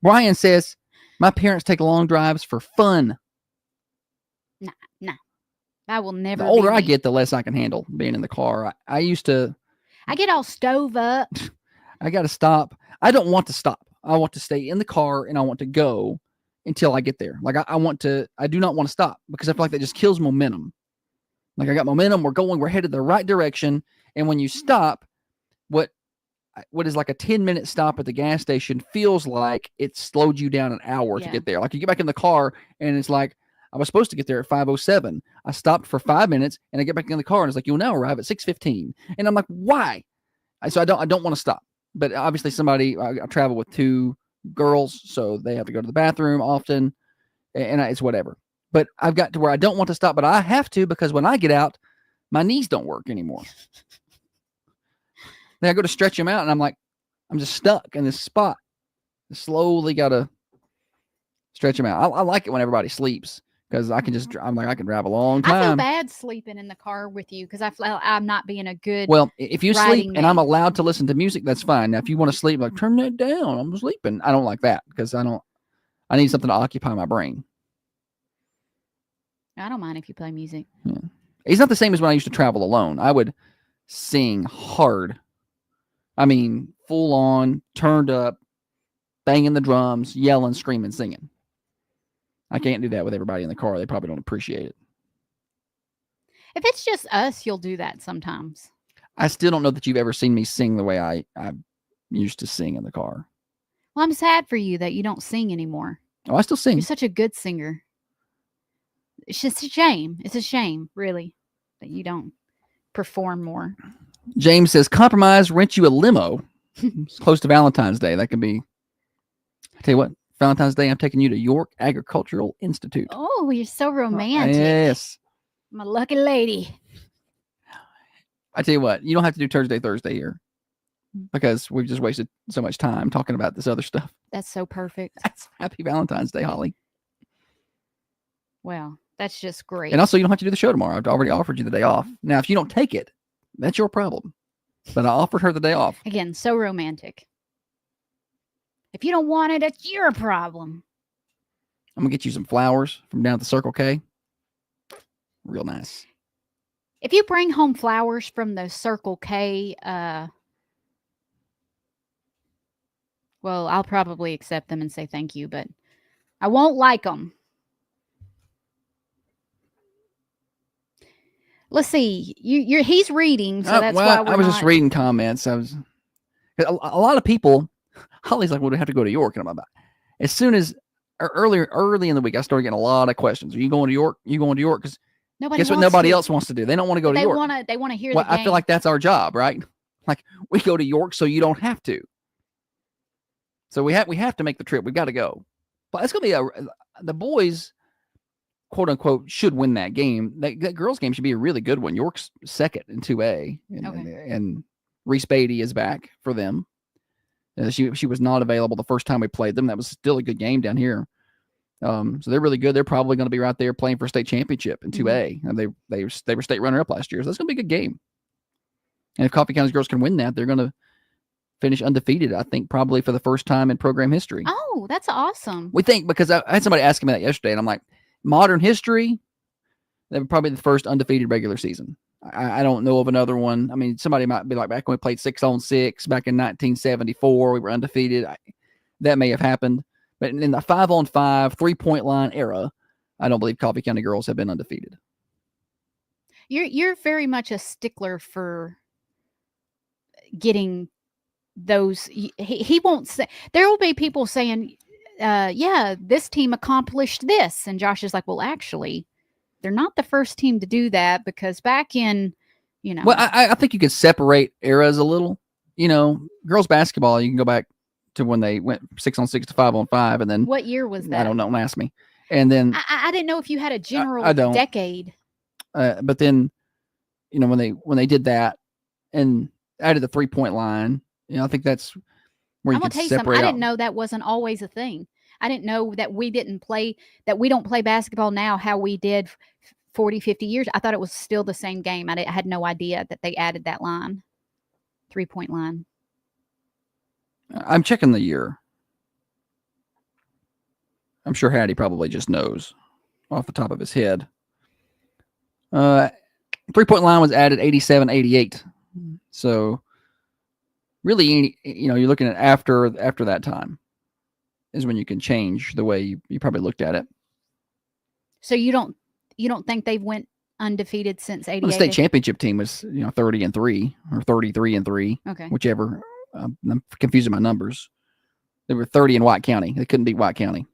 Brian says, my parents take long drives for fun. Nah. I will never. The older I get, the less I can handle being in the car. I used to I get all stove up. I got to stop. I don't want to stop. I want to stay in the car and I want to go until I get there. Like I do not want to stop because I feel like that just kills momentum. Like I got momentum. We're headed the right direction. And when you stop, what is like a 10-minute stop at the gas station feels like it slowed you down an hour to get there. Like you get back in the car and it's like, I was supposed to get there at 5:07. I stopped for 5 minutes and I get back in the car and it's like, you'll now arrive at 6:15. And I'm like, why? So I don't want to stop. But obviously I travel with 2 girls, so they have to go to the bathroom often, and it's whatever. But I've got to where I don't want to stop, but I have to because when I get out, my knees don't work anymore. Then I go to stretch them out, and I'm just stuck in this spot. I slowly got to stretch them out. I like it when everybody sleeps because I can I can drive a long time. I feel bad sleeping in the car with you because I feel I'm not being a good. Well, if you sleep mate. and I'm allowed to listen to music, that's fine. Now, if you want to sleep, like turn that down. I'm sleeping. I don't like that because I need something to occupy my brain. I don't mind if you play music. Yeah. It's not the same as when I used to travel alone. I would sing hard. I mean, full on, turned up, banging the drums, yelling, screaming, singing. I can't do that with everybody in the car. They probably don't appreciate it. If it's just us, you'll do that sometimes. I still don't know that you've ever seen me sing the way I used to sing in the car. Well, I'm sad for you that you don't sing anymore. Oh, I still sing. You're such a good singer. It's just a shame. It's a shame, really, that you don't perform more. James says, compromise, rent you a limo. It's close to Valentine's Day. That can be, I tell you what, Valentine's Day, I'm taking you to York Agricultural Institute. Oh, you're so romantic. Yes. I'm a lucky lady. I tell you what, you don't have to do Thursday here because we've just wasted so much time talking about this other stuff. That's so perfect. Happy Valentine's Day, Holly. Well, that's just great. And also, you don't have to do the show tomorrow. I've already offered you the day off. Now, if you don't take it, that's your problem. But I offered her the day off. Again, so romantic. If you don't want it, it's your problem. I'm going to get you some flowers from down at the Circle K. Real nice. If you bring home flowers from the Circle K, well, I'll probably accept them and say thank you, but I won't like them. Let's see. He's reading, so that's why I was just reading comments. A lot of people. Holly's like, well, we have to go to York, and I'm about. As soon as early in the week, I started getting a lot of questions. Are you going to York? You going to York? Because guess what? Nobody else wants to do. They don't want to go to York. They want to hear. Well, the game. I feel like that's our job, right? Like we go to York, so you don't have to. So we have to make the trip. We've got to go. But it's gonna be the boys, quote unquote, should win that game. That girls' game should be a really good one. York's second in 2A, and Reese Beatty is back for them. She was not available the first time we played them. That was still a good game down here. So they're really good. They're probably going to be right there playing for a state championship in 2A. And they were state runner-up last year. So that's going to be a good game. And if Coffee County's girls can win that, they're going to finish undefeated, I think, probably for the first time in program history. Oh, that's awesome. We think, because I had somebody asking me that yesterday, and I'm like, modern history, that would probably be the first undefeated regular season. I don't know of another one. I mean, somebody might be like, back when we played 6-on-6 back in 1974, we were undefeated. That may have happened. But in the 5-on-5, 3-point line era, I don't believe Coffee County girls have been undefeated. You're very much a stickler for getting those. He won't say. There will be people saying, yeah, this team accomplished this. And Josh is like, well, actually, they're not the first team to do that, because back in, Well, I think you could separate eras a little. Girls basketball, you can go back to when they went 6-on-6 to 5-on-5, and then what year was that? I don't know. Don't ask me. And then I didn't know if you had a general I don't. decade. But then, when they did that and added the 3-point line, I think that's where you can separate. Something. I didn't know that wasn't always a thing. I didn't know that we don't play basketball now how we did 40, 50 years. I thought it was still the same game. I had no idea that they added that line, 3-point line. I'm checking the year. I'm sure Hattie probably just knows off the top of his head. 3-point line was added 87-88. So really, you're looking at after that time is when you can change the way you probably looked at it. So you don't think they've went undefeated since '88? Well, the state championship team was 30-3 or 33-3. Okay. Whichever. I'm confusing my numbers. They were 30 in White County. They couldn't beat White County.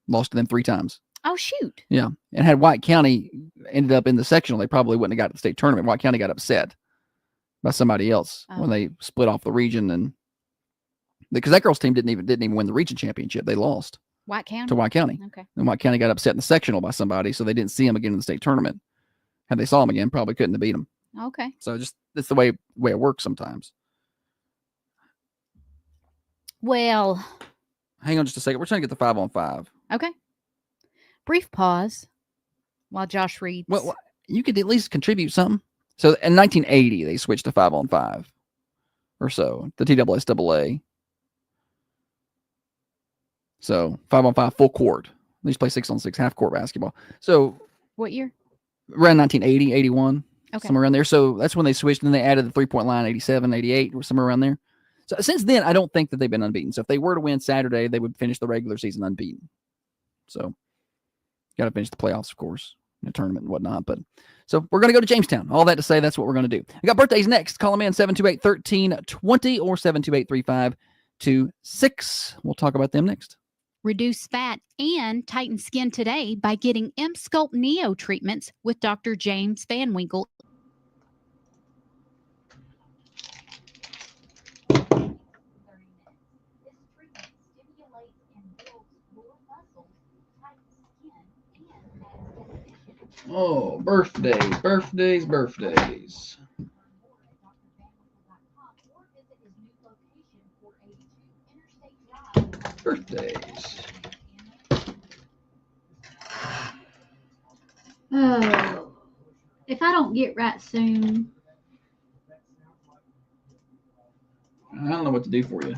Lost to them 3 times. Oh, shoot. Yeah. And had White County ended up in the sectional, they probably wouldn't have got to the state tournament. White County got upset by somebody else when they split off the region, and because that girls team didn't even win the region championship. They lost White County? to White County. Okay. And White County got upset in the sectional by somebody, so they didn't see them again in the state tournament. Had they saw them again, probably couldn't have beat them. Okay. So just that's the way it works sometimes. Well, hang on just a second. We're trying to get the 5-on-5. Okay. Brief pause while Josh reads. Well, you could at least contribute something. So in 1980, they switched to 5-on-5 or so, the TSSAA. So 5-on-5 full court. They used to play 6-on-6 half court basketball. So what year? Around 1980, 81, okay, somewhere around there. So that's when they switched, and then they added the 3-point line, 87, 88, or somewhere around there. So since then, I don't think that they've been unbeaten. So if they were to win Saturday, they would finish the regular season unbeaten. So got to finish the playoffs, of course, in the tournament and whatnot. But so we're going to go to Jamestown. All that to say, that's what we're going to do. We got birthdays next. Call them in 728-1320 or 728-3526. We'll talk about them next. Reduce fat and tighten skin today by getting M-Sculpt Neo treatments with Dr. James Van Winkle. Oh, birthdays. Birthdays. Birthdays. Oh, if I don't get right soon. I don't know what to do for you.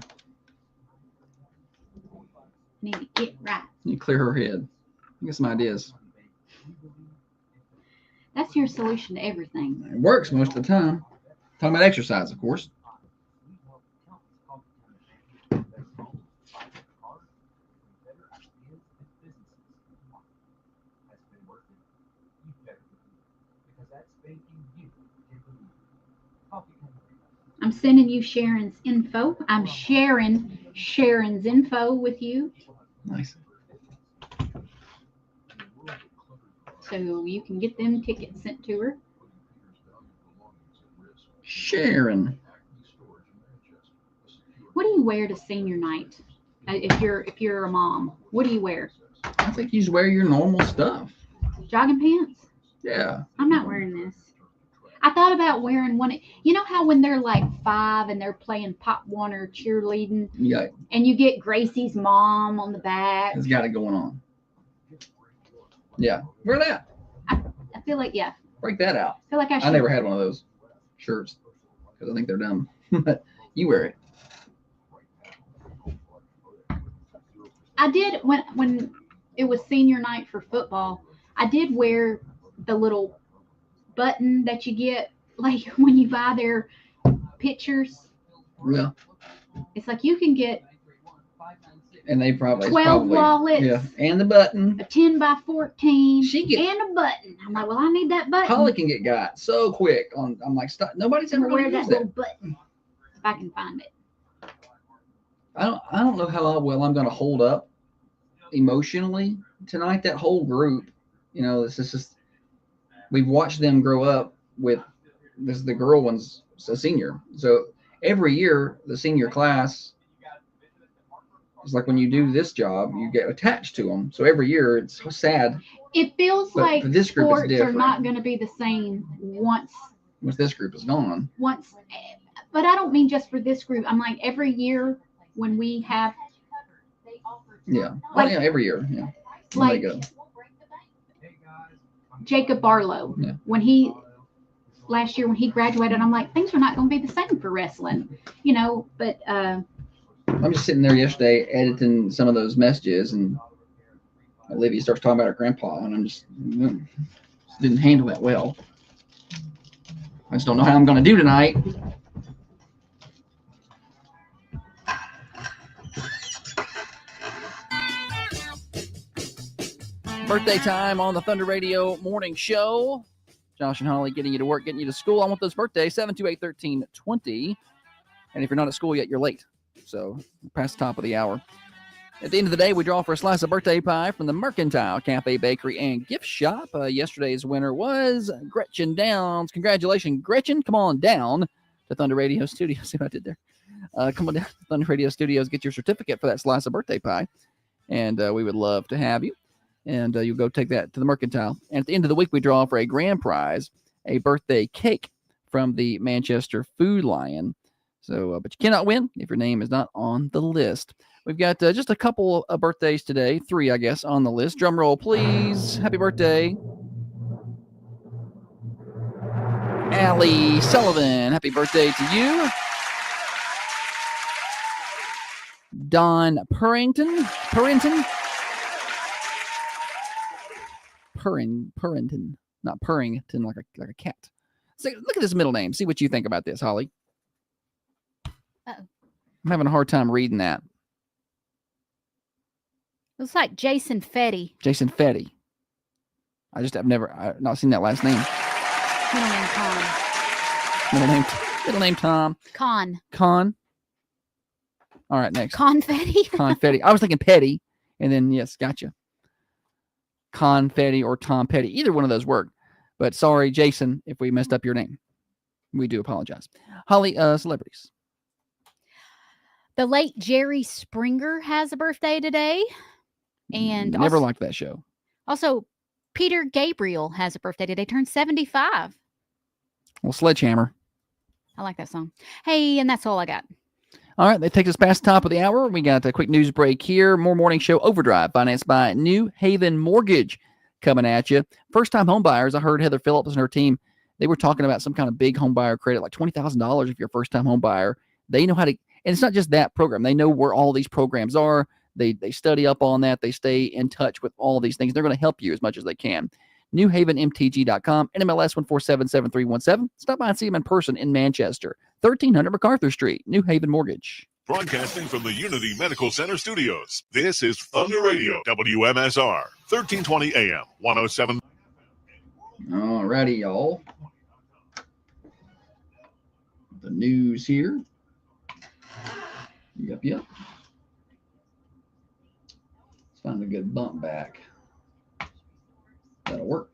Need to get right. You clear her head. Get some ideas. That's your solution to everything. It works most of the time. Talking about exercise, of course. I'm sending you Sharon's info. I'm sharing Sharon's info with you. Nice. So you can get them tickets sent to her. Sharon. What do you wear to senior night? If you're a mom, what do you wear? I think you just wear your normal stuff. Jogging pants? Yeah. I'm not wearing this. I thought about wearing one. You know how when they're like 5 and they're playing Pop Warner cheerleading, Yeah. and you get Gracie's mom on the back. It's got it going on. Yeah. Wear that. I feel like, yeah. Break that out. I feel like I should. I never had one of those shirts because I think they're dumb. But you wear it. I did when it was senior night for football. I did wear the little button that you get like when you buy their pictures. Yeah. It's like you can get And they probably 12 wallets. Yeah. And the button. A 10 by 14. She and a button. I'm like, well, I need that button. Holly can get got so quick on. I'm like, stop. Nobody's ever wear going to that use little that. button if I can find it. I don't know how well I'm going to hold up emotionally tonight. That whole group, this is just, we've watched them grow up with this. The girl one's a senior, so every year the senior class is like when you do this job, you get attached to them. So every year it's sad. It feels But like for this group, it's sports are different. not going to be the same once. This group is gone. But I don't mean just for this group. I'm like every year when we have. Yeah. Like- yeah. Every year. Yeah. When Like they go. Jacob Barlow, Yeah. last year when he graduated, I'm like, things are not going to be the same for wrestling, but I'm just sitting there yesterday editing some of those messages, and Olivia starts talking about her grandpa, and I'm just didn't handle that well. I just don't know how I'm going to do tonight. Birthday time on the Thunder Radio Morning Show. Josh and Holly getting you to work, getting you to school. I want those birthdays, 728-1320. And if you're not at school yet, you're late. So past the top of the hour. At the end of the day, we draw for a slice of birthday pie from the Mercantile Cafe, Bakery, and Gift Shop. Yesterday's winner was Gretchen Downs. Congratulations, Gretchen. Come on down to Thunder Radio Studios. See what I did there? Come on down to Thunder Radio Studios. Get your certificate for that slice of birthday pie. And we would love to have you. And you'll go take that to the Mercantile. And at the end of the week, we draw for a grand prize, a birthday cake from the Manchester Food Lion. So, but you cannot win if your name is not on the list. We've got just a couple of birthdays today, 3, I guess, on the list. Drum roll, please. Happy birthday, Allie Sullivan. Happy birthday to you. Don Purrington. Not Purrington, like a cat. So look at this middle name. See what you think about this, Holly. Uh-oh. I'm having a hard time reading that. Looks like Jason Fetty. Jason Fetty. I've not seen that last name. Middle name Tom. Middle name Tom. Con. All right, next. Confetti. Confetti. I was thinking Petty, and then yes, gotcha. Confetti or Tom Petty. Either one of those work. But sorry, Jason, if we messed up your name. We do apologize. Holly, celebrities. The late Jerry Springer has a birthday today. And never liked that show. Also, Peter Gabriel has a birthday today. Turned 75. Well, Sledgehammer. I like that song. Hey, and that's all I got. All right, that takes us past the top of the hour. We got a quick news break here. More morning show overdrive financed by New Haven Mortgage coming at you. First-time home buyers. I heard Heather Phillips and her team, they were talking about some kind of big home buyer credit, like $20,000 if you're a first-time home buyer. They know how to, and it's not just that program. They know where all these programs are. They study up on that. They stay in touch with all these things. They're going to help you as much as they can. NewHavenMTG.com, NMLS 1477317. Stop by and see them in person in Manchester. 1300 MacArthur Street, New Haven Mortgage. Broadcasting from the Unity Medical Center studios, this is Thunder Radio, WMSR, 1320 AM, 107. All righty, y'all. The news here. Yep. Let's find a good bump back. That'll work.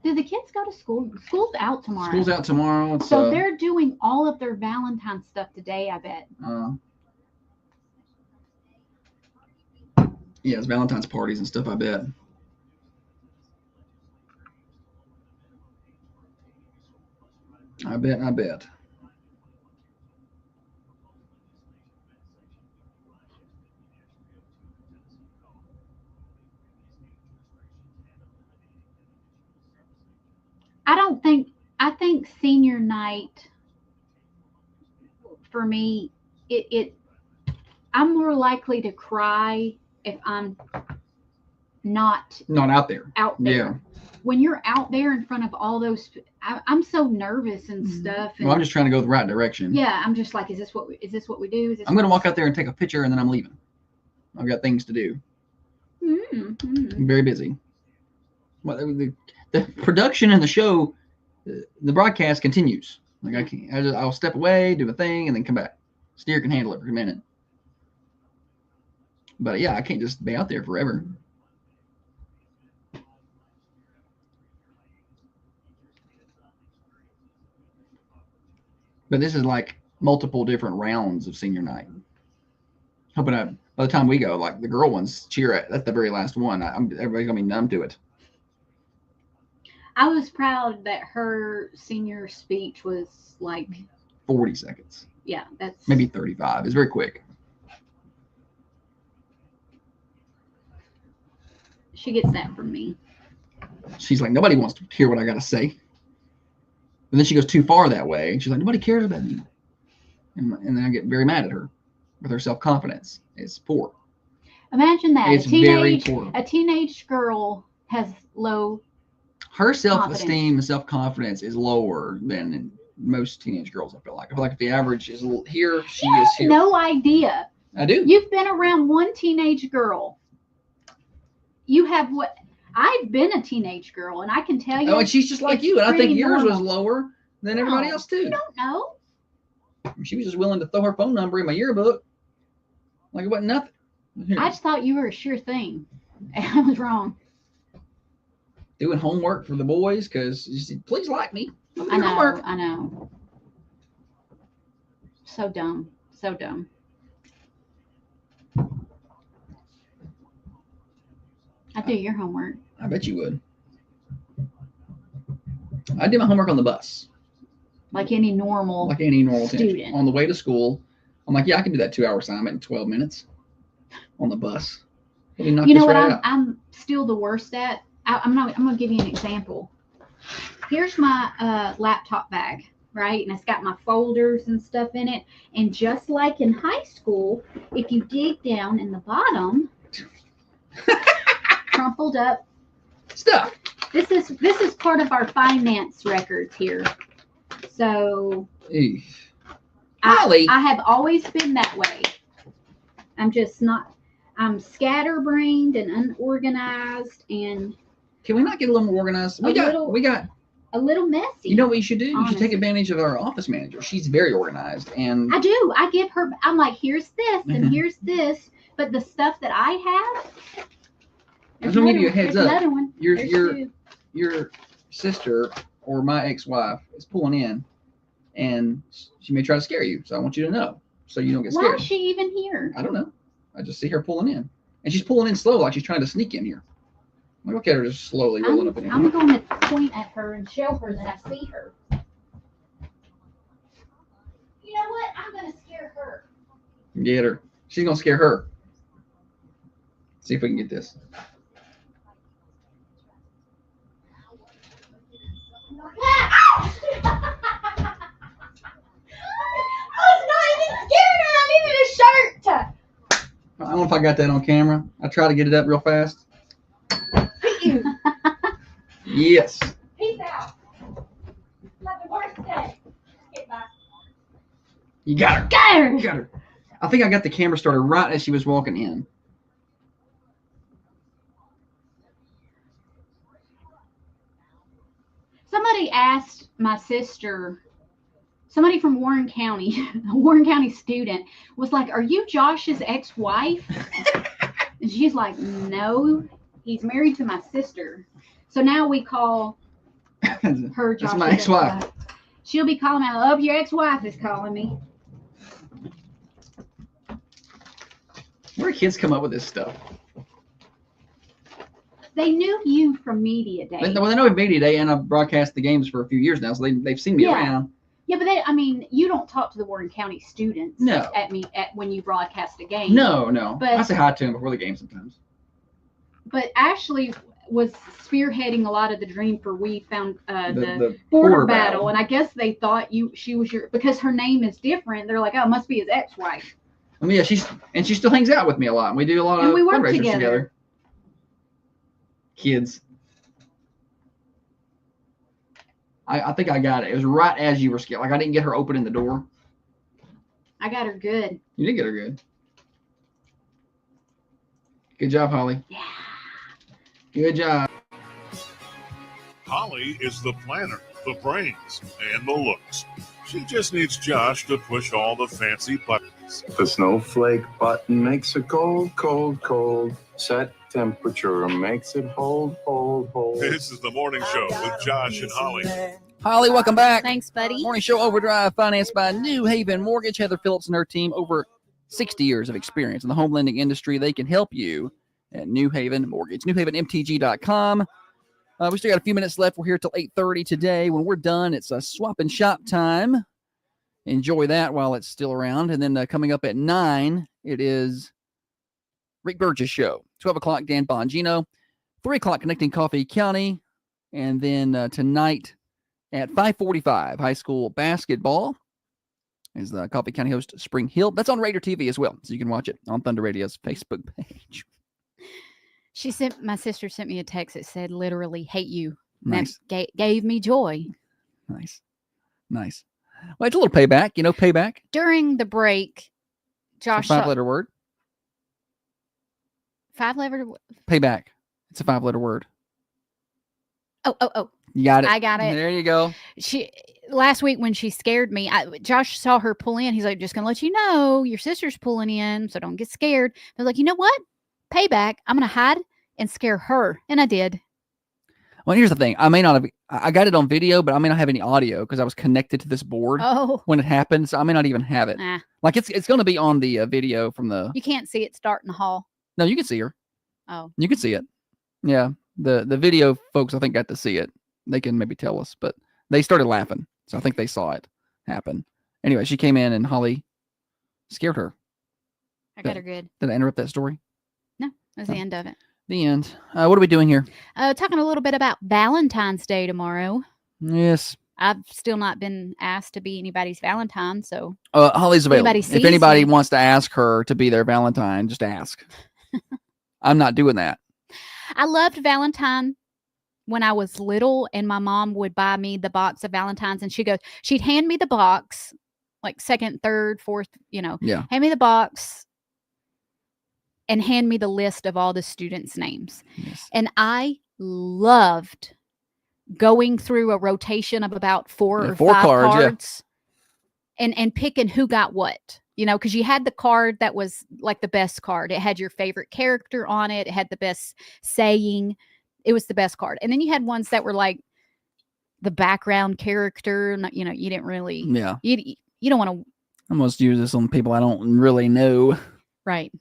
Do the kids go to school? School's out tomorrow. School's out tomorrow. So they're doing all of their Valentine's stuff today, I bet. Yeah, it's Valentine's parties and stuff, I bet. I bet. I think senior night for me, I'm more likely to cry if I'm not out there. Yeah. When you're out there in front of all those, I'm so nervous and stuff. And well, I'm just trying to go the right direction. Yeah, I'm just like, is this what we do? I'm going to walk out there and take a picture, and then I'm leaving. I've got things to do. I'm very busy. Well, the production and the show, the broadcast continues. Like I'll step away, do a thing, and then come back. Steer can handle it for a minute. But yeah, I can't just be out there forever. But this is like multiple different rounds of senior night. Hoping by the time we go, like the girl ones cheer at the very last one. Everybody's gonna be numb to it. I was proud that her senior speech was like 40 seconds. Yeah, that's maybe 35. It's very quick. She gets that from me. She's like, nobody wants to hear what I got to say. And then she goes too far that way. She's like, nobody cares about me. And then I get very mad at her with her self-confidence. It's poor. Imagine that. It's very poor. A teenage girl has low her self-esteem and self-confidence is lower than in most teenage girls, I feel like. If the average is here, she is here. No idea. I do. You've been around one teenage girl. you have what I've been a teenage girl, and I can tell you. Oh, and she's just like it's you, and I think pretty yours was normal. lower than everybody else too. You don't know. She was just willing to throw her phone number in my yearbook, like it wasn't nothing. Here, I just thought you were a sure thing. I was wrong. doing homework for the boys because you said, please like me. I know. I know. So dumb. So dumb. I do your homework. I bet you would. I did my homework on the bus. Like any normal student. student. On the way to school, I'm like, yeah, I can do that 2-hour assignment in 12 minutes on the bus. You know what I'm still the worst at? I'm gonna give you an example. Here's my laptop bag, right? And it's got my folders and stuff in it. And just like in high school, if you dig down in the bottom, crumpled up stuff. This is part of our finance records here. So Holly. I have always been that way. I'm scatterbrained and unorganized, and can we not get a little more organized? We got a little messy. You know what you should do? Honestly. You should take advantage of our office manager. She's very organized, and I do. I give her. I'm like, here's this and here's this, but the stuff that I have. I'm gonna give you a heads up. Another one. Your sister or my ex-wife is pulling in, and she may try to scare you. So I want you to know, so you don't get scared. Why is she even here? I don't know. I just see her pulling in, and she's pulling in slow, like she's trying to sneak in here. Look at her just slowly rolling up in here. I'm going to point at her and show her that I see her. You know what? I'm going to scare her. Get her. She's gonna scare her. See if we can get this. I don't know if I got that on camera. I try to get it up real fast. Yes. Peace out. Have the worst day. Get back. You got her. Got her. You got her. I think I got the camera started right as she was walking in. Somebody asked my sister, somebody from Warren County, a Warren County student, was like, "Are you Josh's ex-wife?" And she's like, "No, he's married to my sister." So now we call her Josh's That's my ex-wife. She'll be calling me. I love your ex-wife is calling me. Where do kids come up with this stuff? They knew you from Media Day. Well, they know Media Day, and I've broadcast the games for a few years now, so they've seen me around. Yeah, but you don't talk to the Warren County students when you broadcast a game. No. But I say hi to them before the game sometimes. But Ashley was spearheading a lot of the dream for We Found the border battle, and I guess they thought she was because her name is different. They're like, oh, it must be his ex-wife. I mean, yeah, she still hangs out with me a lot, and we do a lot of we work fundraisers together. Kids. I think I got it. It was right as you were scared. Like I didn't get her opening the door. I got her good. You did get her good. Good job, Holly. Yeah. Good job. Holly is the planner, the brains, and the looks. She just needs Josh to push all the fancy buttons. The snowflake button makes it cold, cold, cold. Set temperature makes it hold, hold, hold. This is the morning show with Josh and Holly. Holly, welcome back. Thanks, buddy. Morning show Overdrive, financed by New Haven Mortgage. Heather Phillips and her team, over 60 years of experience in the home lending industry. They can help you at New Haven Mortgage. NewHavenMTG.com. We still got a few minutes left. We're here till 8:30 today. When we're done, it's a swap and shop time. Enjoy that while it's still around. And then coming up at 9, it is Rick Burgess Show. 12 o'clock, Dan Bongino. 3 o'clock, Connecting Coffee County. And then tonight at 5:45, high school basketball is the Coffee County host, Spring Hill. That's on Raider TV as well, so you can watch it on Thunder Radio's Facebook page. My sister sent me a text that said, literally, hate you. Nice. That gave me joy. Nice. Well, it's a little payback, payback. During the break, Josh. 5-letter word. 5-letter. Payback. It's a 5-letter word. Oh. You got it. I got it. There you go. Last week when she scared me, Josh saw her pull in. He's like, just going to let you know your sister's pulling in, so don't get scared. I was like, you know what? Payback. I'm going to hide and scare her. And I did. Well, here's the thing. I got it on video, but I may not have any audio because I was connected to this board when it happened. So I may not even have it. Nah. Like it's going to be on the video from the. You can't see it start in the hall. No, you can see her. Oh. You can see it. Yeah. The video folks, I think, got to see it. They can maybe tell us, but they started laughing. So I think they saw it happen. Anyway, she came in and Holly scared her. I got her good. Did I interrupt that story? No, that's the end of it. The end. What are we doing here? Talking a little bit about Valentine's Day tomorrow. Yes. I've still not been asked to be anybody's Valentine, so Holly's available. If anybody me. wants to ask her to be their Valentine, just ask. I'm not doing that. I loved Valentine when I was little, and my mom would buy me the box of Valentines, and she'd hand me the box, like second, third, fourth, Yeah. hand me the box and hand me the list of all the students' names. Yes. And I loved going through a rotation of about four or five cards and picking who got what, because you had the card that was like the best card. It had your favorite character on it. It had the best saying. It was the best card. And then you had ones that were like the background character. You didn't really. Yeah. You don't want to. I'm going to use this on people I don't really know. Right.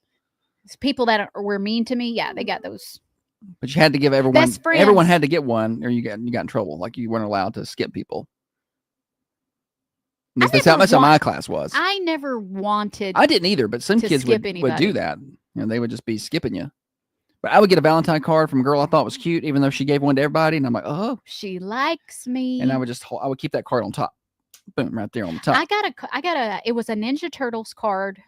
It's people that were mean to me. Yeah, they got those. But you had to give everyone. Best friends. Everyone had to get one, or you got in trouble. Like you weren't allowed to skip people. That's how my class was. I never wanted. I didn't either, but some kids would do that. They would just be skipping you. But I would get a Valentine card from a girl I thought was cute, even though she gave one to everybody, and I'm like, oh, she likes me. And I would keep that card on top, boom, right there on the top. I got a. It was a Ninja Turtles card.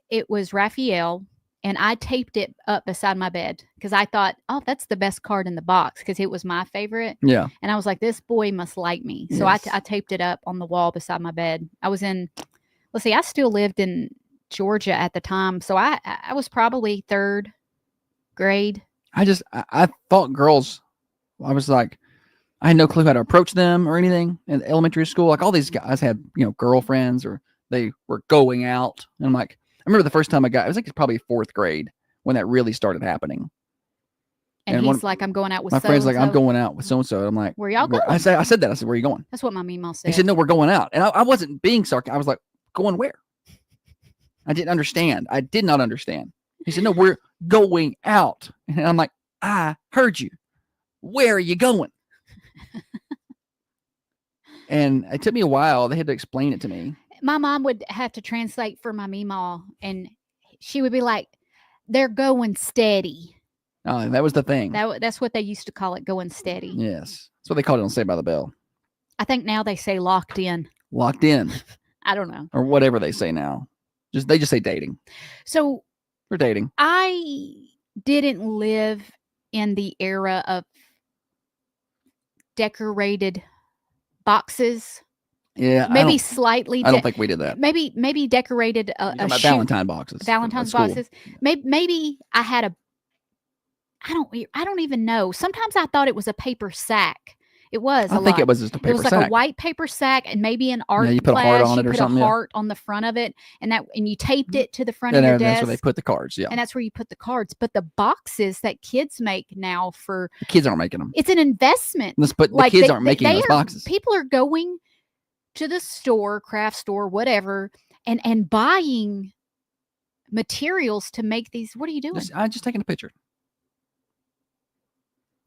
It was Raphael, and I taped it up beside my bed because I thought, oh, that's the best card in the box because it was my favorite. Yeah. And I was like, this boy must like me. So yes. I taped it up on the wall beside my bed. I was in, let's see, I still lived in Georgia at the time. So I was probably 3rd grade. I thought girls, I was like, I had no clue how to approach them or anything in elementary school. Like all these guys had, girlfriends or they were going out. And I'm like, I remember the first time it was like probably 4th grade when that really started happening. And he's like, I'm going out with my friend's like, I'm going out with so-and-so. I'm like, where y'all going? I said that. I said, where are you going? That's what my meemaw said. He said, no, we're going out. And I wasn't being sarcastic. I was like, going where? I didn't understand. I did not understand. He said, no, we're going out. And I'm like, I heard you. Where are you going? And it took me a while. They had to explain it to me. My mom would have to translate for my meemaw, and she would be like, they're going steady. Oh, that was the thing. That's what they used to call it, going steady. Yes. That's what they called it on Saved by the Bell. I think now they say locked in. Locked in. I don't know. Or whatever they say now. They just say dating. So we're dating. I didn't live in the era of decorated boxes. Yeah, maybe slightly. I don't think we did that. Maybe decorated a Valentine boxes. Valentine's boxes. Maybe I had a. I don't even know. Sometimes I thought it was a paper sack. It was. I think it was just a paper sack. It was like a white paper sack, and maybe an art. Yeah, you put class, a heart on it or something. You put a heart on the front of it, and you taped it to the front of your desk. That's where they put the cards. Yeah, and that's where you put the cards. But the boxes that kids make now the kids aren't making them. It's an investment. The kids aren't making those boxes. People are going to the store, craft store, whatever, and buying materials to make these. What are you doing? I'm just taking a picture.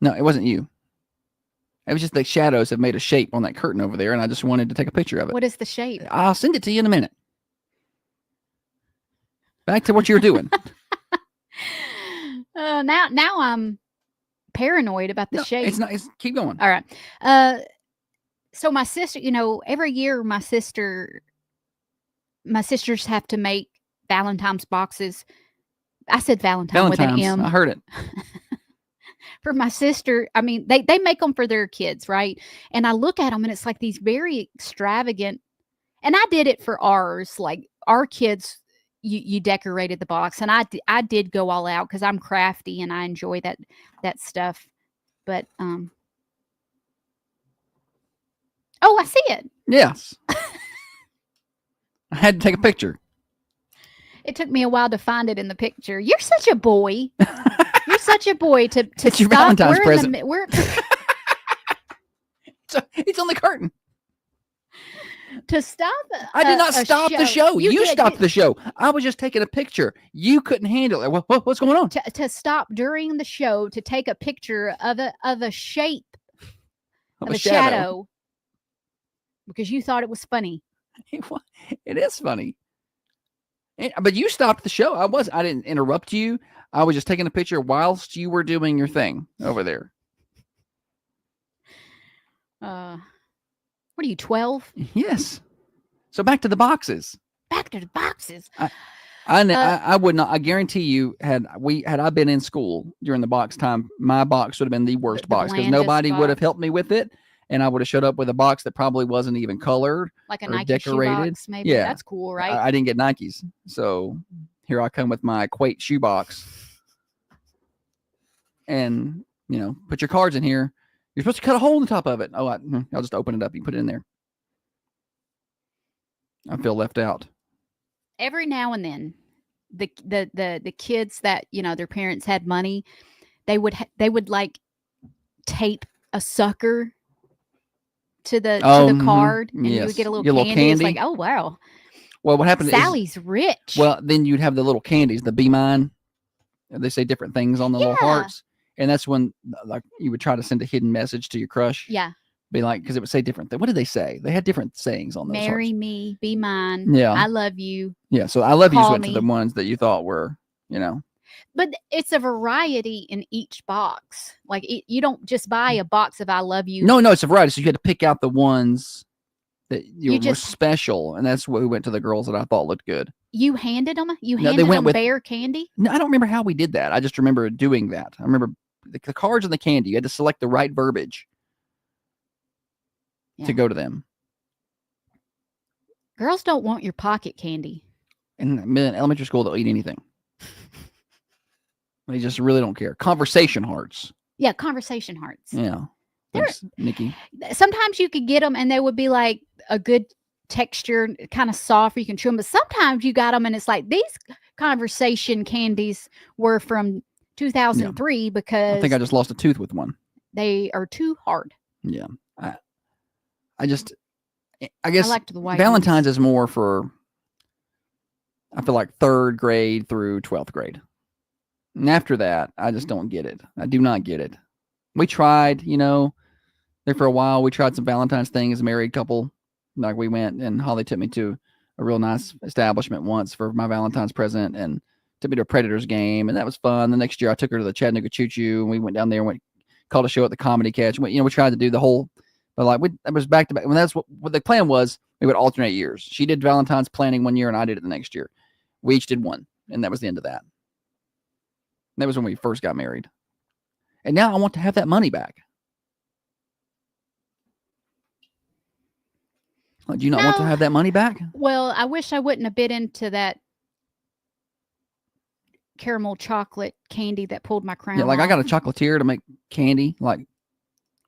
No, it wasn't you. It was just the shadows have made a shape on that curtain over there, and I just wanted to take a picture of it. What is the shape? I'll send it to you in a minute. Back to what you were doing. Now I'm paranoid about the shape. It's not. Keep going. All right. So my sister, every year my sisters have to make Valentine's boxes. I said Valentine with an M. I heard it. For my sister, I mean, they make them for their kids, right? And I look at them and it's like these very extravagant, and I did it for ours. Like our kids, you decorated the box, and I did go all out because I'm crafty and I enjoy that stuff. But oh, I see it. Yes. I had to take a picture. It took me a while to find it in the picture. You're such a boy. You're such a boy to It's your stop. Valentine's We're present. In the, It's on the curtain. To stop. I did not stop the show. You stopped the show. I was just taking a picture. You couldn't handle it. What's going on? To stop during the show to take a picture of a shape of a shadow because you thought it was funny. It is funny. But you stopped the show. I didn't interrupt you. I was just taking a picture whilst you were doing your thing over there. What are you, 12? Yes. So back to the boxes. Back to the boxes. I would not. I guarantee you, had I been in school during the box time, my box would have been the worst box because nobody would have helped me with it, and I would have showed up with a box that probably wasn't even colored, like a or Nike decorated. shoebox. Maybe Yeah, that's cool, right? I didn't get Nikes, so here I come with my Quake shoebox, and put your cards in here. You're supposed to cut a hole in the top of it. Oh, I'll just open it up. You put it in there. I feel left out. Every now and then, the kids that their parents had money, they would like tape a sucker to the card, and you would get a little candy. It's like, oh wow. Well, what happened? Sally's rich. Well, then you'd have the little candies, the Be Mine. They say different things on the little hearts. And that's when, like, you would try to send a hidden message to your crush. Yeah. Be like, because it would say different things. What did they say? They had different sayings on those. Marry hearts. me, be mine. Yeah. I love you. Yeah. So I love you went me. to the ones that you thought were, But it's a variety in each box. Like you don't just buy a box of I love you. No, it's a variety. So you had to pick out the ones that were special, and that's what we went to the girls that I thought looked good. You handed them. You handed them bear candy. No, I don't remember how we did that. I just remember doing that. I remember the cards and the candy. You had to select the right verbiage to go to them. Girls don't want your pocket candy. In elementary school, they'll eat anything. They just really don't care. Conversation hearts. Yeah, conversation hearts. Yeah. Thanks, Nikki. Sometimes you could get them and they would be like a good texture, kind of soft, you can chew them. But sometimes you got them and it's like these conversation candies were from 2003 because I think I just lost a tooth with one. They are too hard. Yeah. I guess liked the white Valentine's is more for, I feel like 3rd grade through 12th grade. And after that, I just don't get it. I do not get it. We tried, there for a while. We tried some Valentine's thing as a married couple. Like we went and Holly took me to a real nice establishment once for my Valentine's present and took me to a Predators game. And that was fun. The next year I took her to the Chattanooga Choo Choo and we went down there and called a show at the Comedy Catch. We tried to do the whole, but like it was back to back. When that's what the plan was, we would alternate years. She did Valentine's planning one year and I did it the next year. We each did one. And that was the end of that. That was when we first got married. And now I want to have that money back. Do you not want to have that money back? Well, I wish I wouldn't have bit into that caramel chocolate candy that pulled my crown. Yeah, like off. I got a chocolatier to make candy, like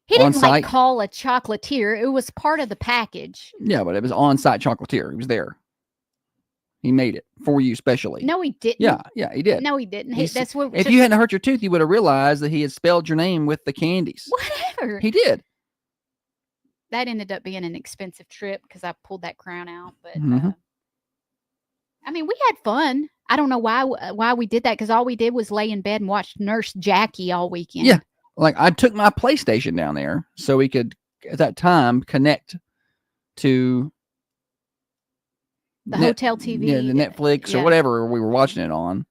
he didn't on-site. like call a chocolatier. It was part of the package. Yeah, but it was on-site chocolatier. He was there. He made it for you specially. No, he didn't. Yeah, he did. No, he didn't. That's what. If you hadn't hurt your tooth, you would have realized that he had spelled your name with the candies. Whatever. He did. That ended up being an expensive trip because I pulled that crown out. But I mean, we had fun. I don't know why we did that because all we did was lay in bed and watch Nurse Jackie all weekend. Yeah, like I took my PlayStation down there so we could at that time connect to the hotel TV, the Netflix or whatever we were watching it on.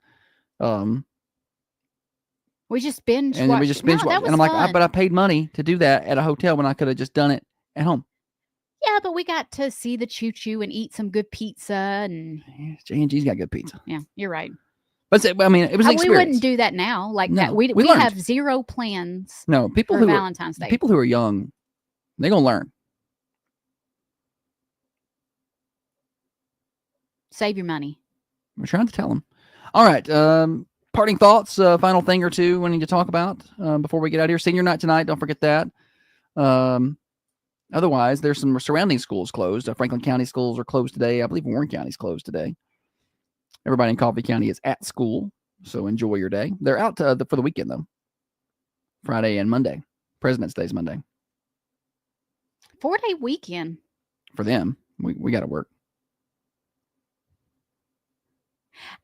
We just binge and watched. We just binge watched. And I'm like, but I paid money to do that at a hotel when I could have just done it at home. Yeah, but we got to see the Choo Choo and eat some good pizza and J&G's got good pizza. Yeah, you're right. But I mean, it was an experience. We wouldn't do that now. Like no, that. We have zero plans. No, people for Valentine's Day. People who are young, they're gonna learn. Save your money. We're trying to tell them. All right. Parting thoughts, final thing or two we need to talk about before we get out of here. Senior night tonight. Don't forget that. Otherwise, there's some surrounding schools closed. Franklin County schools are closed today. I believe Warren County is closed today. Everybody in Coffee County is at school, so enjoy your day. They're out for the weekend, though. Friday and Monday. President's Day is Monday. 4-day weekend. For them. We got to work.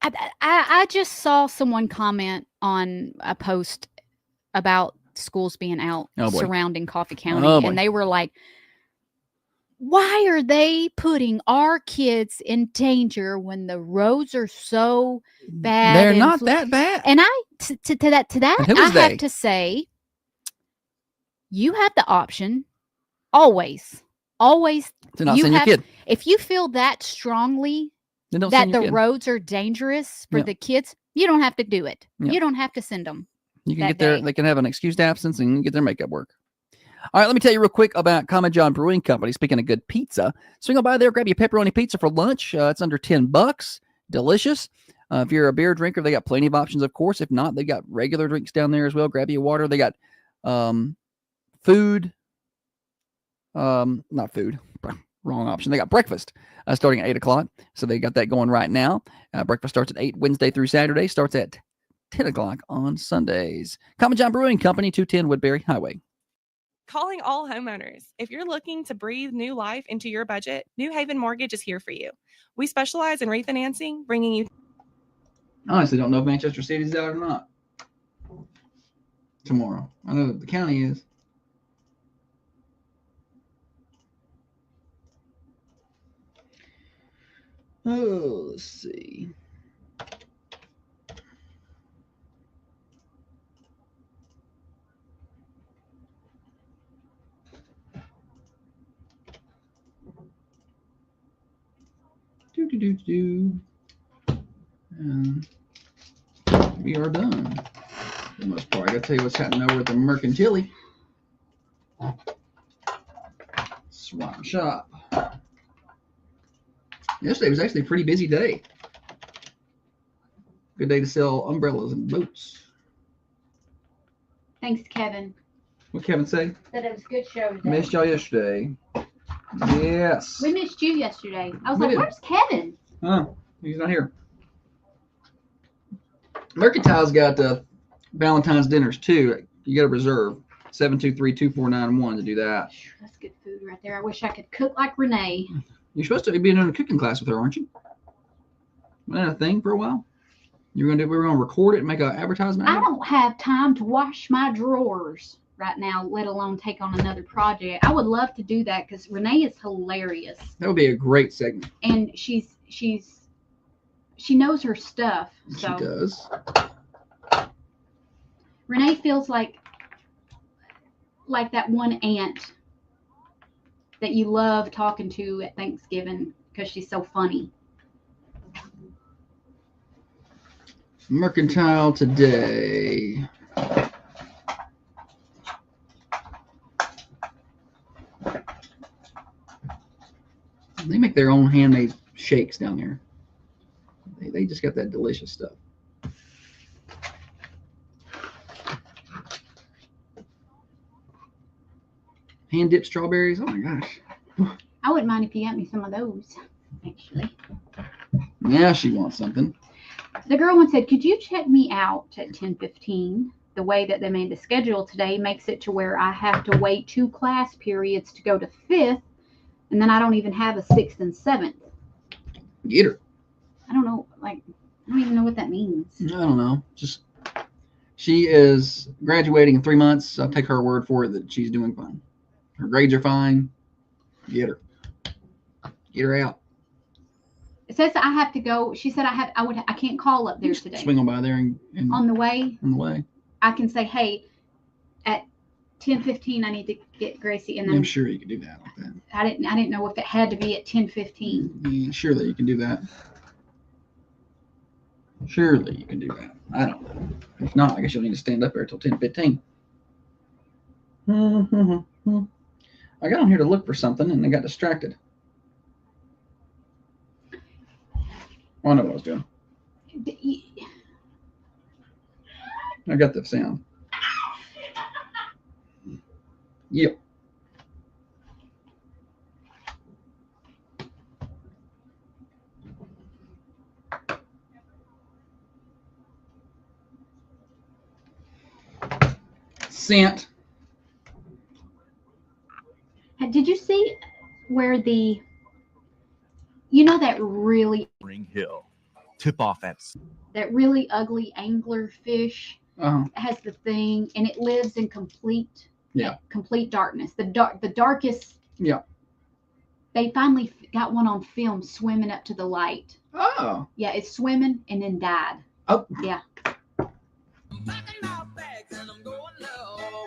I just saw someone comment on a post about schools being out surrounding Coffee County, and they were like, why are they putting our kids in danger when the roads are so bad? They're not that bad. And to that, I have to say, you have the option always to not send your kid. If you feel that strongly that the roads are dangerous for the kids, you don't have to do it. You don't have to send them. You can they can have an excused absence and get their makeup work. All right, let me tell you real quick about Common John Brewing Company. Speaking of good pizza, swing on by there, grab you a pepperoni pizza for lunch. It's under $10. Delicious. If you're a beer drinker, they got plenty of options, of course. If not, they got regular drinks down there as well. Grab you a water. They got food. Not food. Wrong option. They got breakfast starting at 8 o'clock. So they got that going right now. Breakfast starts at 8 Wednesday through Saturday. Starts at 10 o'clock on Sundays. Common John Brewing Company, 210 Woodbury Highway. Calling all homeowners. If you're looking to breathe new life into your budget, New Haven Mortgage is here for you. We specialize in refinancing, bringing you... I honestly don't know if Manchester City's out or not tomorrow. I know the county is. Oh, let's see. And we are done. For the most part, I gotta tell you what's happening over at the Mercantile Swap Shop. Yesterday was actually a pretty busy day. Good day to sell umbrellas and boats. Thanks, Kevin. What Kevin say? That it was a good show today. Missed y'all yesterday. Yes. We missed you yesterday. I was We like, did. where's Kevin? Oh, he's not here. Mercantile's got Valentine's dinners too. You got to reserve 723-2491 to do that. That's good food right there. I wish I could cook like Renee. You're supposed to be in a cooking class with her, aren't you? Wasn't that a thing for a while? We were gonna record it and make an advertisement. I don't have time to wash my drawers right now, let alone take on another project. I would love to do that because Renee is hilarious. That would be a great segment. And she knows her stuff. So She does. Renee feels like that one aunt that you love talking to at Thanksgiving because she's so funny. Mercantile today. They make their own handmade shakes down there. They just got that delicious stuff. Hand dipped strawberries. Oh my gosh. I wouldn't mind if you got me some of those, actually. Now she wants something. The girl once said, could you check me out at 10:15? The way that they made the schedule today makes it to where I have to wait 2 class periods to go to 5th, and then I don't even have a 6th and 7th. Get her. I don't know, I don't even know what that means. I don't know. Just she is graduating in 3 months. I'll take her word for it that she's doing fine. Her grades are fine. Get her. Get her out. It says that I have to go. She said I can't call up there today. Swing on by there and On the way, I can say, hey, at 10:15 I need to get Gracie, and then I'm sure you can do that like that. I didn't know if it had to be at 10:15. Yeah, surely you can do that. Surely you can do that. I don't know. If not, I guess you'll need to stand up there till 10:15. I got on here to look for something and I got distracted. Oh, I know what I was doing. I got the sound. Yep. Scent. Did you see where the, you know, that really Ring Hill. Tip off at that really ugly angler fish Uh-huh. has the thing, and it lives in complete darkness. The darkest. Yeah. They finally got one on film swimming up to the light. Oh. Yeah, it's swimming and then died. Oh. Yeah.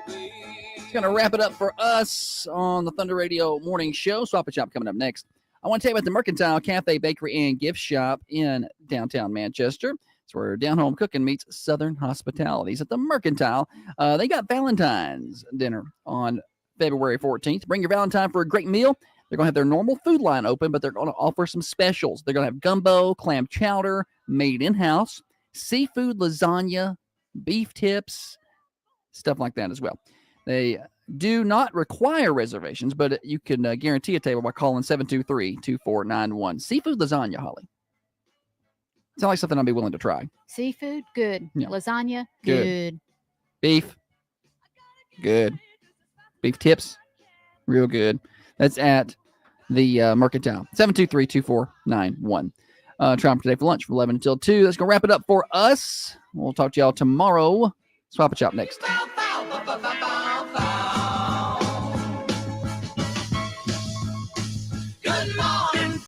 It's going to wrap it up for us on the Thunder Radio Morning Show. Swap and Shop coming up next. I want to tell you about the Mercantile Cafe, Bakery, and Gift Shop in downtown Manchester. It's where down-home cooking meets Southern hospitalities at the Mercantile. They got Valentine's dinner on February 14th. Bring your Valentine for a great meal. They're going to have their normal food line open, but they're going to offer some specials. They're going to have gumbo, clam chowder, made in-house, seafood lasagna, beef tips, stuff like that as well. They do not require reservations, but you can guarantee a table by calling 723-2491. Seafood lasagna, Holly. Sounds like something I'd be willing to try. Seafood, good. Yeah. Lasagna, Good. good. Beef, good. Beef tips, real good. That's at the Mercantile. 723-2491. Try them today for lunch from 11 until 2. That's going to wrap it up for us. We'll talk to y'all tomorrow. Swap and Shop next.